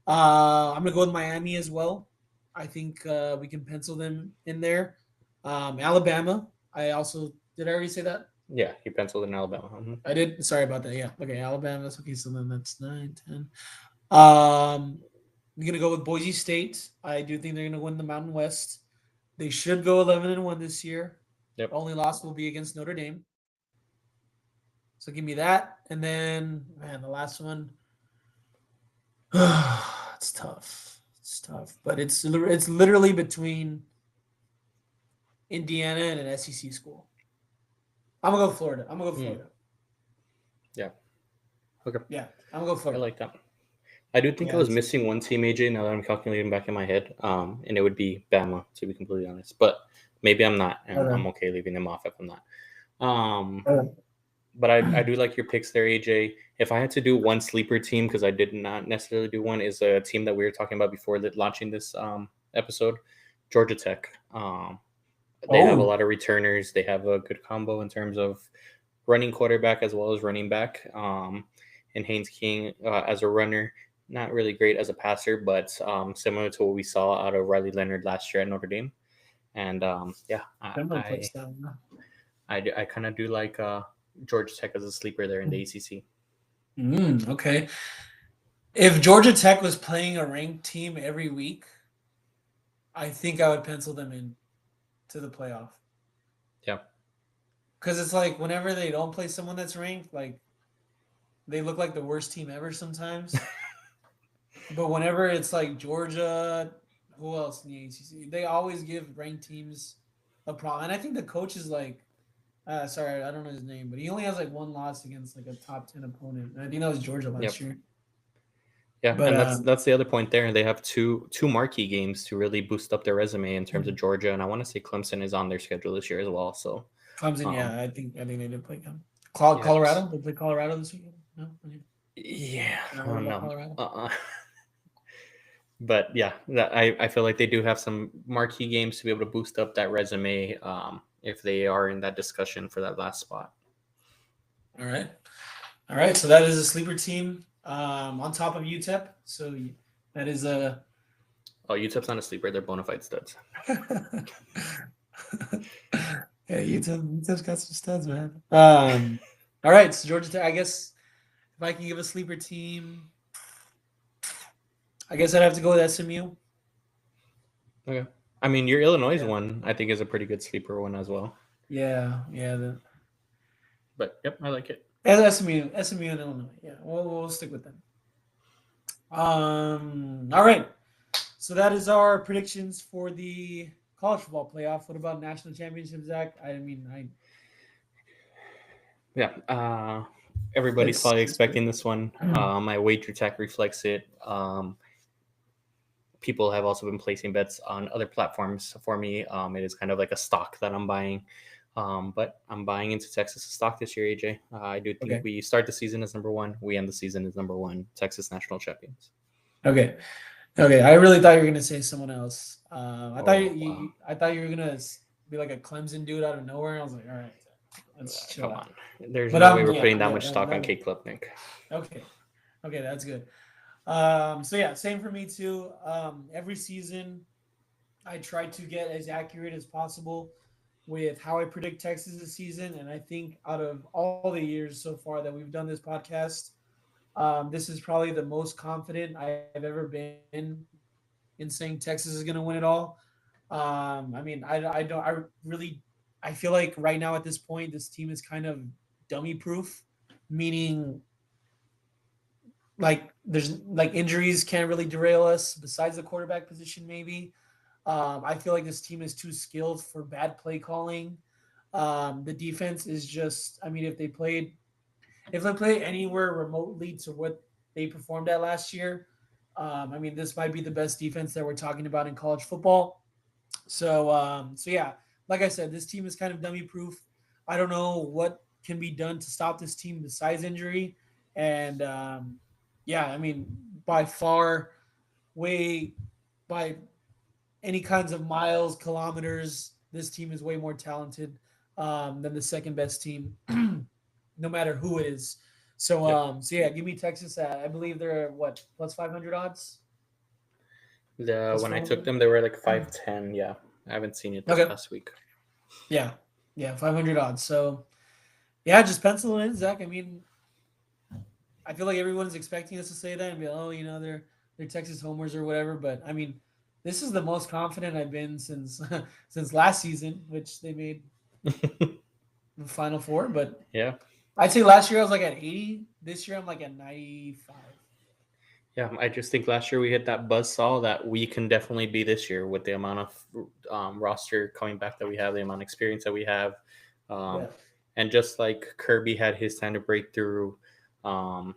I'm gonna go with Miami as well. I think we can pencil them in there. Alabama. I already say that? Yeah, you penciled in Alabama. Mm-hmm. I did. Sorry about that. Yeah. Okay, Alabama. That's okay. So then that's 9, 10. I'm gonna go with Boise State. I do think they're gonna win the Mountain West. They should go 11-1 this year. Yep. Only loss will be against Notre Dame. So give me that, and then the last one. It's tough. But it's literally between Indiana and an SEC school. I'm gonna go Florida. Yeah. Okay. Yeah, I'm gonna go Florida. I like that. I do think I was missing one team, AJ, now that I'm calculating back in my head. And it would be Bama, to be completely honest. But maybe I'm not, and I'm okay leaving them off if I'm not. But I do like your picks there, AJ. If I had to do one sleeper team, because I did not necessarily do one, is a team that we were talking about before launching this episode, Georgia Tech. They have a lot of returners. They have a good combo in terms of running quarterback as well as running back. And Haynes King as a runner, not really great as a passer, but similar to what we saw out of Riley Leonard last year at Notre Dame. And I kind of do like Georgia Tech as a sleeper there in the ACC. Okay. If Georgia Tech was playing a ranked team every week, I think I would pencil them in to the playoff. Yeah. Because it's like whenever they don't play someone that's ranked, like they look like the worst team ever sometimes. But whenever it's like Georgia, who else in the ACC? They always give ranked teams a problem. And I think the coach is like, sorry, I don't know his name, but he only has like 1 loss against like a top 10 opponent. And I think that was Georgia last year. Yeah, but, and that's the other point there. They have two marquee games to really boost up their resume in terms of Georgia, and I want to say Clemson is on their schedule this year as well. So Clemson, I think they did play them. Colorado, they played Colorado this weekend. No, no. But yeah, I feel like they do have some marquee games to be able to boost up that resume if they are in that discussion for that last spot. All right. So that is a sleeper team on top of UTEP. So that is a. Oh, UTEP's not a sleeper; they're bona fide studs. Yeah, UTEP's got some studs, man. All right, so Georgia Tech. I guess if I can give a sleeper team, I guess I'd have to go with SMU. Okay. I mean, your Illinois one, I think, is a pretty good sleeper one as well. Yeah. But, yep, I like it. SMU and Illinois. Yeah, we'll stick with them. All right. So that is our predictions for the college football playoff. What about national championship, Zach? I mean, I Yeah. Everybody's it's probably it's pretty expecting this one. good. My wager tech reflects it. People have also been placing bets on other platforms for me. It is kind of like a stock that I'm buying. But I'm buying into Texas stock this year, AJ. I do think Okay. we start the season as number one. We end the season as number one, Texas national champions. Okay. Okay. I really thought you were gonna say someone else. Oh, wow. I thought you were gonna be like a Clemson dude out of nowhere. I was like, all right, let's chill Come out. on. There's But no way we're yeah, putting that yeah, much stock on that, K Club, Nick. okay, okay, that's good. So yeah, same for me too. Every season, I try to get as accurate as possible with how I predict Texas this season, and I think out of all the years so far that we've done this podcast, this is probably the most confident I've ever been in saying Texas is going to win it all. I mean, I don't, I really, I feel like right now at this point, this team is kind of dummy proof, meaning like there's like injuries can't really derail us besides the quarterback position, maybe. I feel like this team is too skilled for bad play calling. The defense is just, I mean, if they play anywhere remotely to what they performed at last year, I mean, this might be the best defense that we're talking about in college football. So yeah, like I said, this team is kind of dummy proof. I don't know what can be done to stop this team besides injury, and yeah, I mean, by far, way by any kinds of miles, kilometers, this team is way more talented than the second best team, no matter who it is. So, Yep. so yeah, give me Texas. I believe they're what plus 500 odds, plus When I took 400. them, they were like 510. Yeah. I haven't seen it this Okay, past week. yeah, yeah, 500 odds. So yeah, just pencil it in, Zach. I mean, I feel like everyone's expecting us to say that and be, oh, you know, they're Texas homers or whatever. But I mean, this is the most confident I've been since since last season, which they made the Final Four. But Yeah. I'd say last year I was like at 80. This year I'm like at 95. Yeah, I just think last year we hit that buzz saw that we can definitely be this year with the amount of roster coming back that we have, the amount of experience that we have. Um, Yeah. and just like Kirby had his time to break through, um,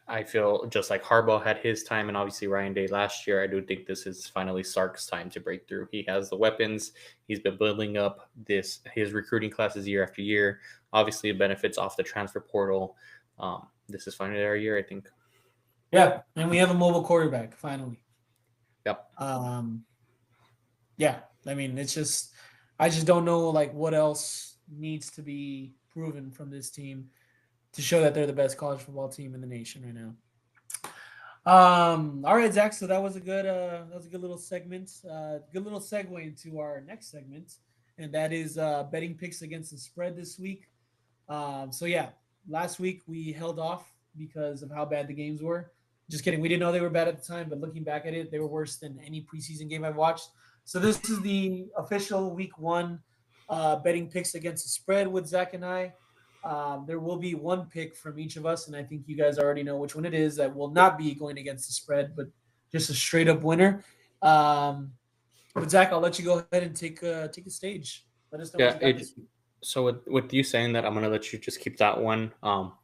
I feel just like Harbaugh had his time, and obviously Ryan Day last year. I do think this is finally Sark's time to break through. He has the weapons. He's been building up his recruiting classes year after year. Obviously, it benefits off the transfer portal. This is finally our year, I think. Yeah. And we have a mobile quarterback finally. Yep. Um, yeah. I mean, I just don't know like what else needs to be proven from this team to show that they're the best college football team in the nation right now. All right, Zach. So that was a good little segment. Good little segue into our next segment, and that is betting picks against the spread this week. So yeah, last week we held off because of how bad the games were. Just kidding. We didn't know they were bad at the time, but looking back at it, they were worse than any preseason game I've watched. So this is the official week one betting picks against the spread with Zach and I. There will be one pick from each of us, and I think you guys already know which one it is that will not be going against the spread, but just a straight up winner. Um, but Zach, I'll let you go ahead and take a stage. Let us know what Yeah, you got this week. so with you saying that, I'm gonna let you just keep that one.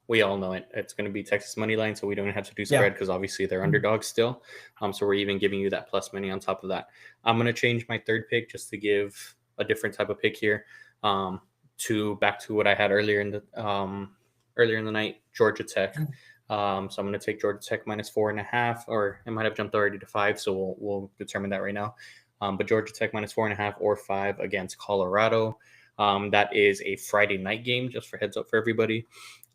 We all know it. It's gonna be Texas money line, so we don't have to do Yeah. spread because obviously they're underdogs still. So we're even giving you that plus money on top of that. I'm gonna change my third pick just to give a different type of pick here. To back to what I had earlier in the night, Georgia Tech. So I'm gonna take Georgia Tech minus 4.5, or it might have jumped already to 5. So we'll determine that right now. But Georgia Tech minus 4.5 or 5 against Colorado. That is a Friday night game, just for heads up for everybody.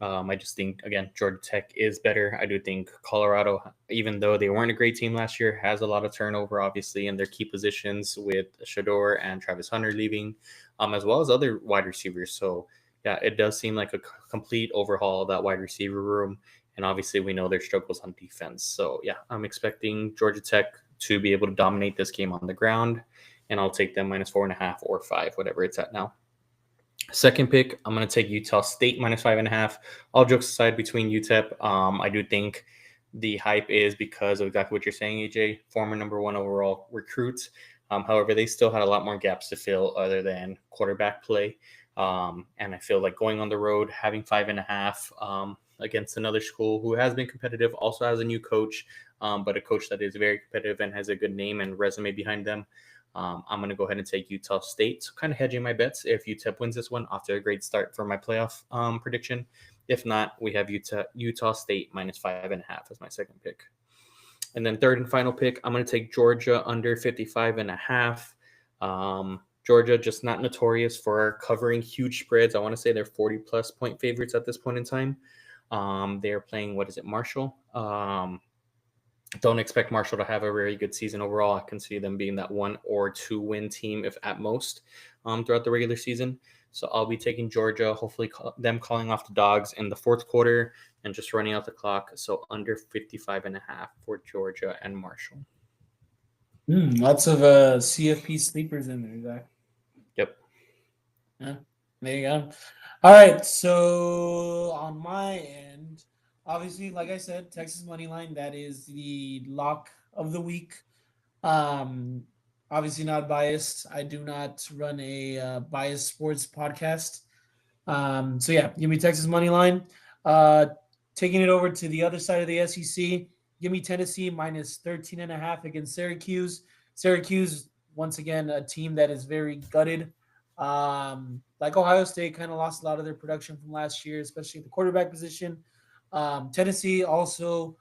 I just think, again, Georgia Tech is better. I do think Colorado, even though they weren't a great team last year, has a lot of turnover, obviously, in their key positions with Shador and Travis Hunter leaving, as well as other wide receivers. So, yeah, it does seem like a complete overhaul of that wide receiver room. And obviously, we know their struggles on defense. So, yeah, I'm expecting Georgia Tech to be able to dominate this game on the ground. And I'll take them minus 4.5 or 5, whatever it's at now. Second pick, I'm going to take Utah State minus 5.5. All jokes aside, between UTEP, I do think the hype is because of exactly what you're saying, AJ, former number one overall recruits. However, they still had a lot more gaps to fill other than quarterback play. And I feel like going on the road, having 5.5 against another school who has been competitive, also has a new coach, but a coach that is very competitive and has a good name and resume behind them. I'm going to go ahead and take Utah State. So kind of hedging my bets if UTEP wins this one after a great start for my playoff prediction. If not, we have Utah State minus 5.5 as my second pick. And then third and final pick, I'm going to take Georgia under 55.5. Georgia just not notorious for covering huge spreads. I want to say they're 40-plus point favorites at this point in time. They're playing, Marshall. Don't expect Marshall to have a very good season overall. I can see them being that 1 or 2 win team, if at most, throughout the regular season. So I'll be taking Georgia, hopefully them calling off the Dogs in the fourth quarter and just running out the clock. So under 55.5 for Georgia and Marshall. Lots of CFP sleepers in there, Zach. Yep. Yeah, there you go. All right, so on my end, obviously, like I said, Texas money line, that is the lock of the week. Obviously not biased. I do not run a biased sports podcast. So yeah, give me Texas money line. Taking it over to the other side of the SEC, give me Tennessee minus 13.5 against Syracuse. Syracuse, once again, a team that is very gutted. Like Ohio State, kind of lost a lot of their production from last year, especially at the quarterback position. Tennessee also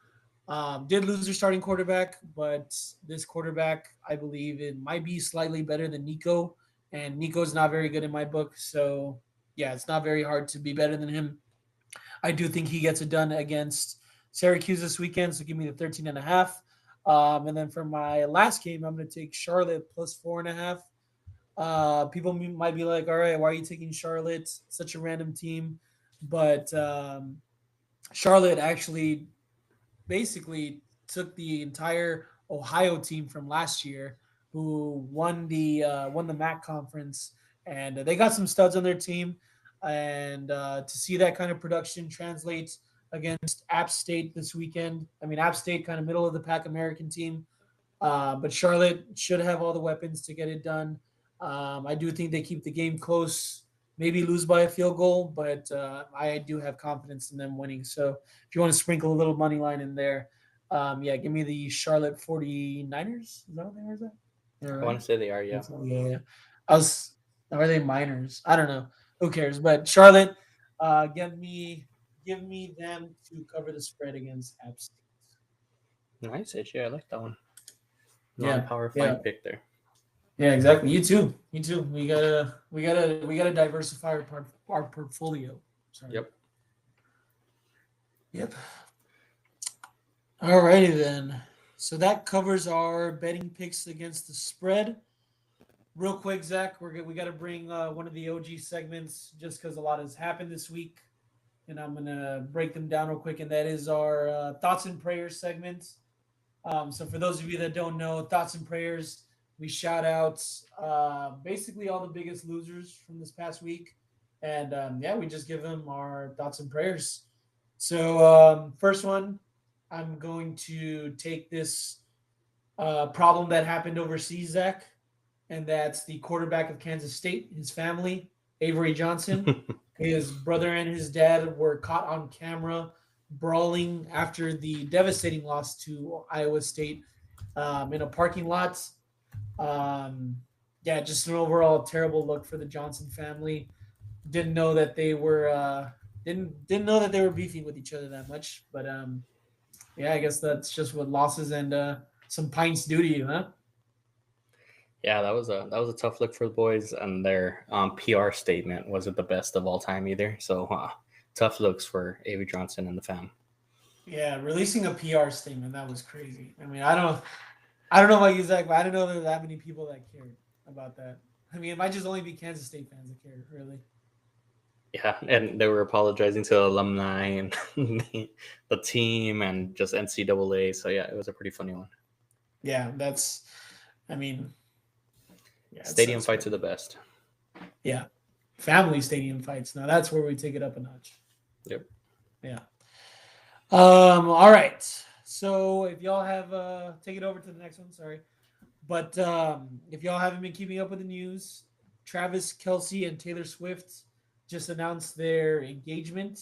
did lose their starting quarterback, but this quarterback, I believe, it might be slightly better than Nico, and Nico's not very good in my book. So yeah, it's not very hard to be better than him. I do think he gets it done against Syracuse this weekend, so give me the 13.5. And then for my last game, I'm going to take Charlotte plus 4.5. People might be like, all right, why are you taking Charlotte? Such a random team. But Charlotte actually basically took the entire Ohio team from last year who won the MAC conference, and they got some studs on their team. And to see that kind of production translate against App State this weekend, I mean, App State kind of middle of the pack American team, but Charlotte should have all the weapons to get it done. I do think they keep the game close, maybe lose by a field goal, but I do have confidence in them winning. So if you want to sprinkle a little money line in there, yeah, give me the Charlotte 49ers. Is that what they were? I want to say they are, yeah. Yeah. Are they minors? I don't know. Who cares? But Charlotte, give me them to cover the spread against App State. Nice, AJ. I like that one. Yeah, Non-power fine pick there. Yeah, exactly. You too. We gotta diversify our portfolio. Sorry. Yep. Alrighty then. So that covers our betting picks against the spread. Real quick, Zach, we got to bring one of the OG segments just because a lot has happened this week, and I'm gonna break them down real quick. And that is our thoughts and prayers segment. So for those of you that don't know, thoughts and prayers, we shout out basically all the biggest losers from this past week, and yeah, we just give them our thoughts and prayers. So first one, I'm going to take this problem that happened overseas, Zach, and that's the quarterback of Kansas State, his family, Avery Johnson. His brother and his dad were caught on camera brawling after the devastating loss to Iowa State in a parking lot. Yeah, just an overall terrible look for the Johnson family. Didn't know that they were didn't know that they were beefing with each other that much, but yeah, I guess that's just what losses and some pints do to you, huh? Yeah, that was a tough look for the boys, and their PR statement wasn't the best of all time either. So tough looks for Avery Johnson and the fam. Yeah, releasing a PR statement, that was crazy. I mean, I don't know about you, Zach, but I don't know there were that many people that cared about that. I mean, it might just only be Kansas State fans that cared, really. Yeah, and they were apologizing to alumni and the team and just NCAA. So yeah, it was a pretty funny one. Yeah, I mean, stadium fights are the best. Yeah, family stadium fights. Now that's where we take it up a notch. Yep. Yeah. All right. So if y'all have take it over to the next one, sorry. But if y'all haven't been keeping up with the news, Travis Kelsey and Taylor Swift just announced their engagement.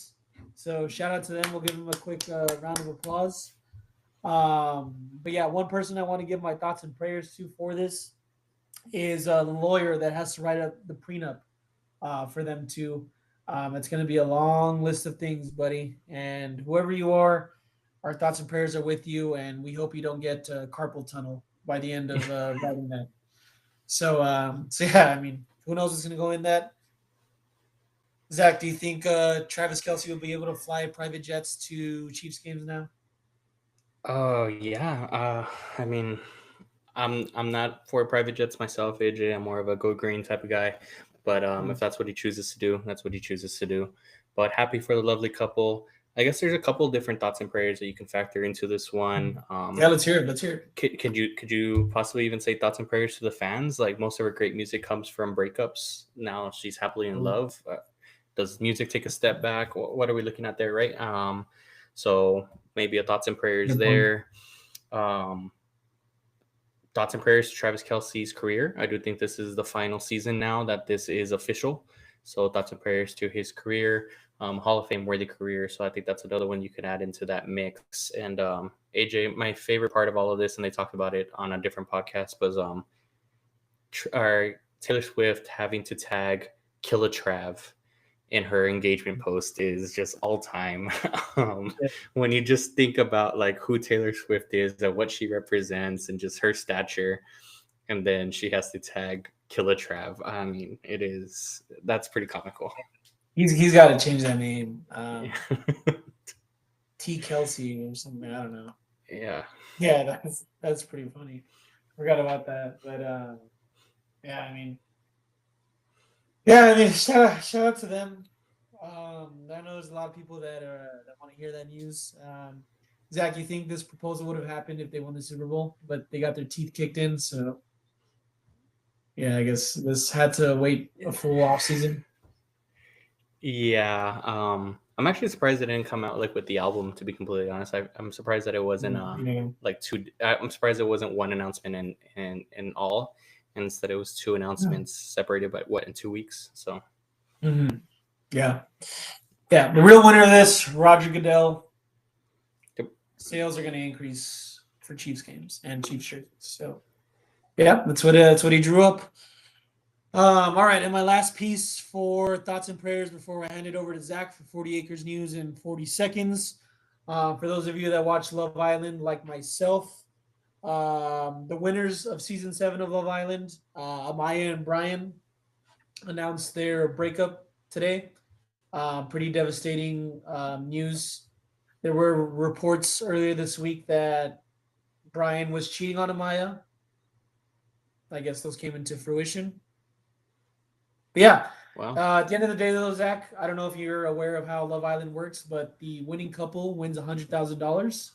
So shout out to them. We'll give them a quick round of applause. But yeah, one person I want to give my thoughts and prayers to for this is the lawyer that has to write up the prenup for them too. It's going to be a long list of things, buddy. And whoever you are, our thoughts and prayers are with you. And we hope you don't get carpal tunnel by the end of writing that. So yeah, I mean, who knows what's going to go in that? Zach, do you think Travis Kelsey will be able to fly private jets to Chiefs games now? Oh yeah. I mean, I'm not for private jets myself, AJ. I'm more of a go green type of guy. But if that's what he chooses to do, that's what he chooses to do. But happy for the lovely couple. I guess there's a couple different thoughts and prayers that you can factor into this one. Yeah, let's hear it. Let's hear it. Could you possibly even say thoughts and prayers to the fans? Like most of her great music comes from breakups. Now she's happily in love. Does music take a step back? What are we looking at there, right? So maybe a thoughts and prayers there. Thoughts and prayers to Travis Kelsey's career. I do think this is the final season now that this is official. So thoughts and prayers to his career, Hall of Fame worthy career. So I think that's another one you can add into that mix. And AJ, my favorite part of all of this, and they talked about it on a different podcast, was Taylor Swift having to tag Killa Trav in her engagement post is just all time. When you just think about like who Taylor Swift is and what she represents and just her stature, and then she has to tag Killa Trav. I mean, that's pretty comical. He's got to change that name. T Kelsey or something. I don't know. Yeah, that's pretty funny. Forgot about that, but yeah, I mean, shout out to them. I know there's a lot of people that want to hear that news. Zach, you think this proposal would have happened if they won the Super Bowl, but they got their teeth kicked in? So yeah, I guess this had to wait a full off season. Yeah, I'm actually surprised it didn't come out like with the album. To be completely honest, I'm surprised that it wasn't like two. I'm surprised it wasn't one announcement in all. And instead it was two announcements separated by in 2 weeks. So yeah, the real winner of this, Roger Goodell. Yep. Sales are going to increase for Chiefs games and Chiefs shirts. So yeah, that's what he drew up. All right, and my last piece for thoughts and prayers before I hand it over to Zach for 40 Acres News in 40 seconds. For those of you that watch Love Island like myself, the winners of season 7 of Love Island, Amaya and Brian, announced their breakup today. Pretty devastating news. There were reports earlier this week that Brian was cheating on Amaya. I guess those came into fruition. But yeah. Wow. At the end of the day, though, Zach, I don't know if you're aware of how Love Island works, but the winning couple wins $100,000.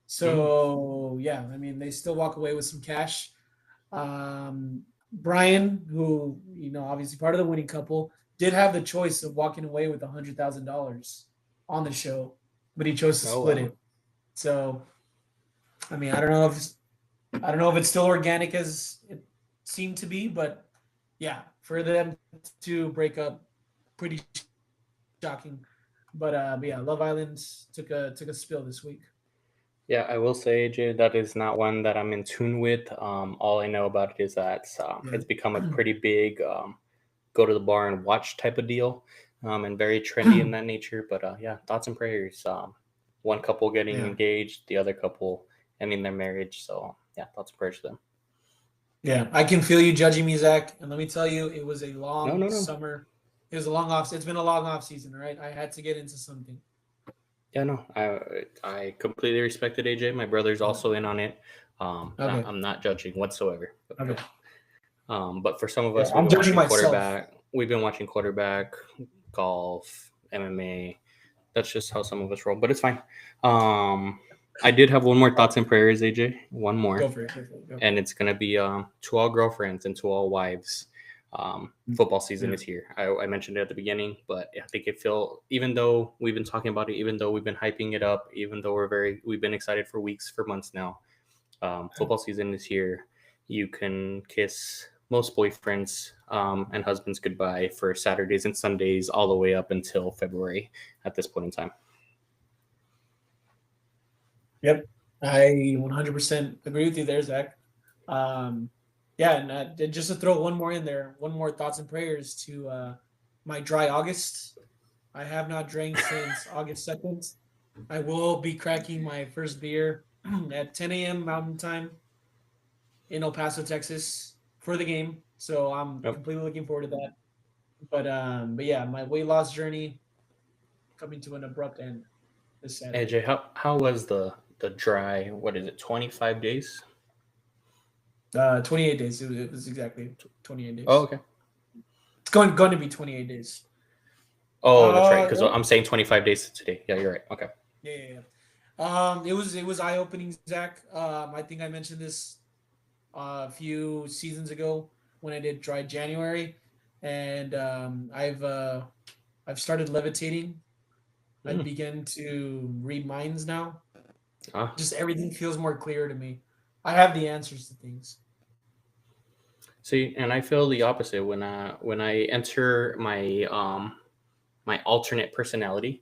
So yeah, I mean, they still walk away with some cash. Brian, who obviously part of the winning couple, did have the choice of walking away with $100,000 on the show, but he chose to split it. So, I mean, I don't know if it's still organic as it seemed to be, but yeah, for them to break up, pretty shocking. But yeah, Love Island took a spill this week. Yeah, I will say, AJ, that is not one that I'm in tune with. All I know about it is that it's become a pretty big go to the bar and watch type of deal, and very trendy in that nature. But yeah, thoughts and prayers. One couple getting engaged, the other couple ending their marriage. So yeah, thoughts and prayers to them. Yeah, I can feel you judging me, Zach. And let me tell you, it was a long summer. It was a long off. It's been a long off season, right? I had to get into something. Yeah, no, I completely respect it, AJ. My brother's also in on it. I'm not judging whatsoever. Okay. But for some of us, I'm judging myself. We've been watching quarterback, golf, MMA. That's just how some of us roll, but it's fine. I did have one more thoughts and prayers, AJ. One more. Go for it. And it's going to be to all girlfriends and to all wives. Football season is here. I mentioned it at the beginning, but I think even though we've been talking about it, even though we've been hyping it up, even though we've been excited for weeks, for months now, football season is here. You can kiss most boyfriends and husbands goodbye for Saturdays and Sundays all the way up until February at this point in time. Yep, I 100% agree with you there, Zach. Yeah, and just to throw one more in there, one more thoughts and prayers to my dry August. I have not drank since August 2nd. I will be cracking my first beer at 10 a.m. Mountain Time in El Paso, Texas for the game. So I'm completely looking forward to that. But yeah, my weight loss journey coming to an abrupt end this Saturday. AJ, how was the dry, what is it, 25 days? 28 days. It was exactly 28 days. Oh, okay. It's going to be 28 days. Oh, that's right. Because I'm saying 25 days today. Yeah, you're right. Okay. Yeah. It was eye opening, Zach. I think I mentioned this a few seasons ago when I did Dry January, and I've started levitating. I begin to read minds now. Just everything feels more clear to me. I have the answers to things. See, and I feel the opposite when I enter my my alternate personality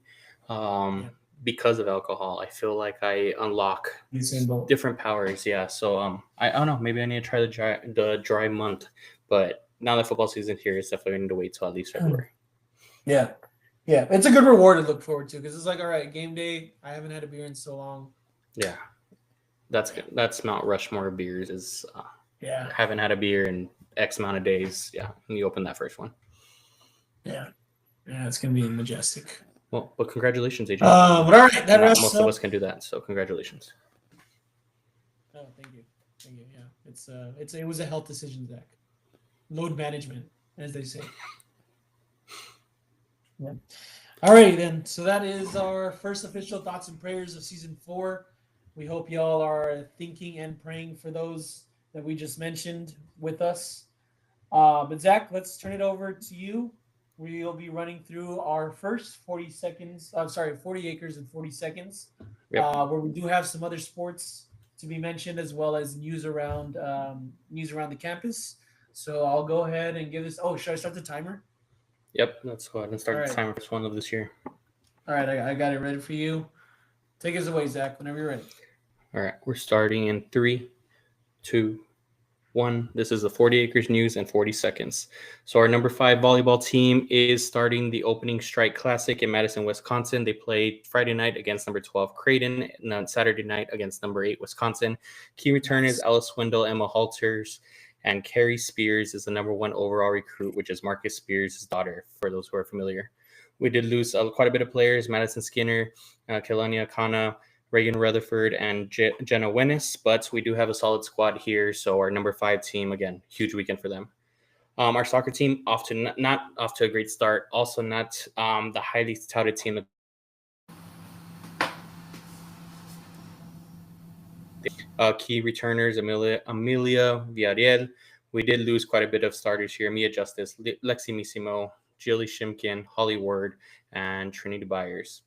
because of alcohol. I feel like I unlock different powers. Yeah, so I don't know. Maybe I need to try the dry month, but now that football season here, it's definitely need to wait till at least February. Yeah, it's a good reward to look forward to because it's like, all right, game day. I haven't had a beer in so long. Yeah, that's Mount Rushmore beers is. Haven't had a beer in X amount of days. Yeah, and you open that first one. Yeah, it's gonna be majestic. Well, but congratulations, AJ. But all right, most of us can do that, so congratulations. Oh, thank you. Yeah, it was a health decision, Zach. Load management, as they say. Yeah. All right, then. So that is our first official thoughts and prayers of season 4. We hope y'all are thinking and praying for those that we just mentioned with us. But Zach, let's turn it over to you. We'll be running through our first 40 acres in 40 seconds, where we do have some other sports to be mentioned as well as news around the campus. So I'll go ahead and give this. Oh, should I start the timer? Yep, let's go ahead and start the timer for one of this year. All right, I got it ready for you. Take us away, Zach, whenever you're ready. All right, we're starting in 3, 2, 1. This is the 40 acres news in 40 seconds. So our number 5 volleyball team is starting the opening strike classic in Madison, Wisconsin. They played Friday night against number 12 Creighton, and on Saturday night against number 8 Wisconsin. Key returners Alice Swindle, Emma Halters, and Carrie Spears is the number 1 overall recruit, which is Marcus Spears' daughter, for those who are familiar. We did lose quite a bit of players: Madison Skinner, Kelania Kana, Reagan Rutherford, and Jenna Wennis, but we do have a solid squad here. So our number 5 team, again, huge weekend for them. Our soccer team not off to a great start. Also not the highly touted team. Key returners Amelia Villarreal. We did lose quite a bit of starters here: Mia Justice, Lexi Missimo, Jilly Shimkin, Holly Ward, and Trinity Byers.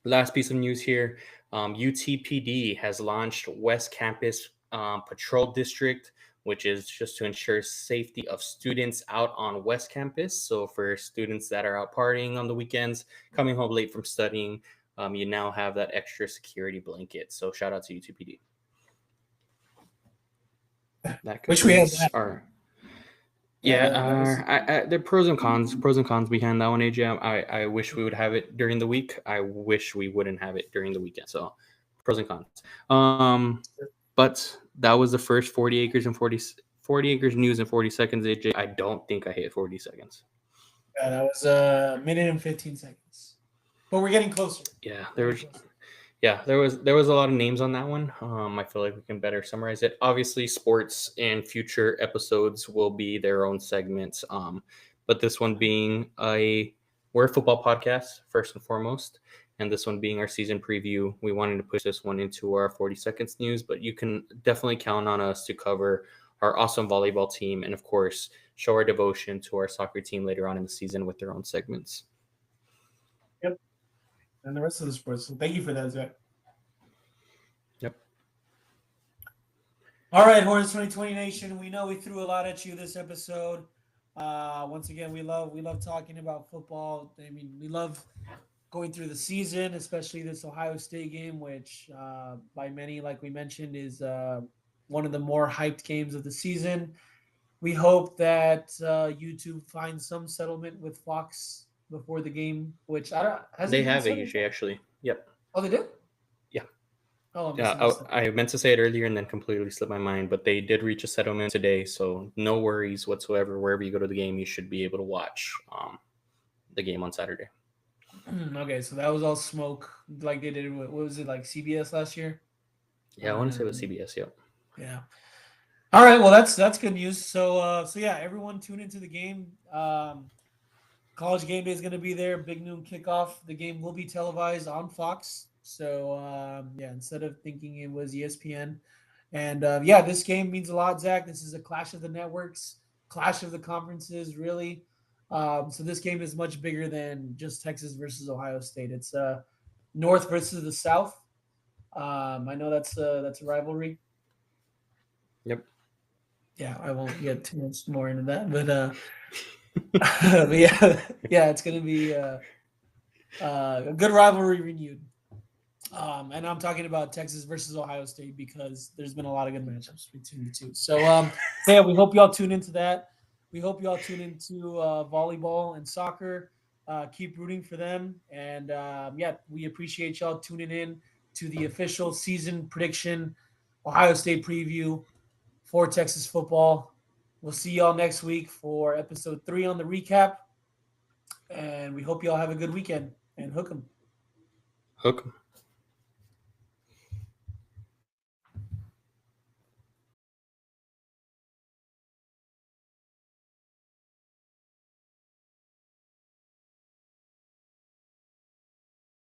Last piece of news here. UTPD has launched West Campus Patrol District, which is just to ensure safety of students out on West Campus. So for students that are out partying on the weekends, coming home late from studying, you now have that extra security blanket. So shout out to UTPD. Wish we had that. There are pros and cons behind that one, AJ. I wish we would have it during the week. I wish we wouldn't have it during the weekend. So pros and cons. But that was the first 40 acres and 40 acres news in 40 seconds, AJ. I don't think I hit 40 seconds. Yeah, that was a minute and 15 seconds. But we're getting closer. Yeah, there was a lot of names on that one. I feel like we can better summarize it. Obviously, sports in future episodes will be their own segments. But this one being we're a football podcast first and foremost, and this one being our season preview. We wanted to push this one into our 40 seconds news, but you can definitely count on us to cover our awesome volleyball team and, of course, show our devotion to our soccer team later on in the season with their own segments. Yep. And the rest of the sports. So thank you for that, Zach. Yep. All right, Hornets 2020 Nation. We know we threw a lot at you this episode. Once again, we love talking about football. I mean, we love going through the season, especially this Ohio State game, which by many, like we mentioned, is one of the more hyped games of the season. We hope that YouTube finds some settlement with Fox before the game, which they have AJ actually. Yep. Oh, they did? Yeah. Oh, yeah. I meant to say it earlier and then completely slipped my mind, but they did reach a settlement today, so no worries whatsoever. Wherever you go to the game, you should be able to watch the game on Saturday. Okay, so that was all smoke, like they did. What was it, like CBS last year? Yeah, I want to say it was CBS. Yep. Yeah. All right. Well, that's good news. So yeah, everyone tune into the game. College Game Day is going to be there. Big noon kickoff. The game will be televised on Fox. So yeah, instead of thinking it was ESPN, and yeah, this game means a lot, Zach. This is a clash of the networks, clash of the conferences, really. So this game is much bigger than just Texas versus Ohio State. It's North versus the South. I know that's a rivalry. Yep. Yeah, I won't get too much more into that, but but yeah, it's gonna be a good rivalry renewed. And I'm talking about Texas versus Ohio State because there's been a lot of good matchups between the two. So yeah, we hope y'all tune into that. We hope y'all tune into volleyball and soccer. Keep rooting for them, and yeah, we appreciate y'all tuning in to the official season prediction Ohio State preview for Texas football. We'll see y'all next week for episode 3 on the recap. And we hope y'all have a good weekend. And hook 'em. Hook 'em.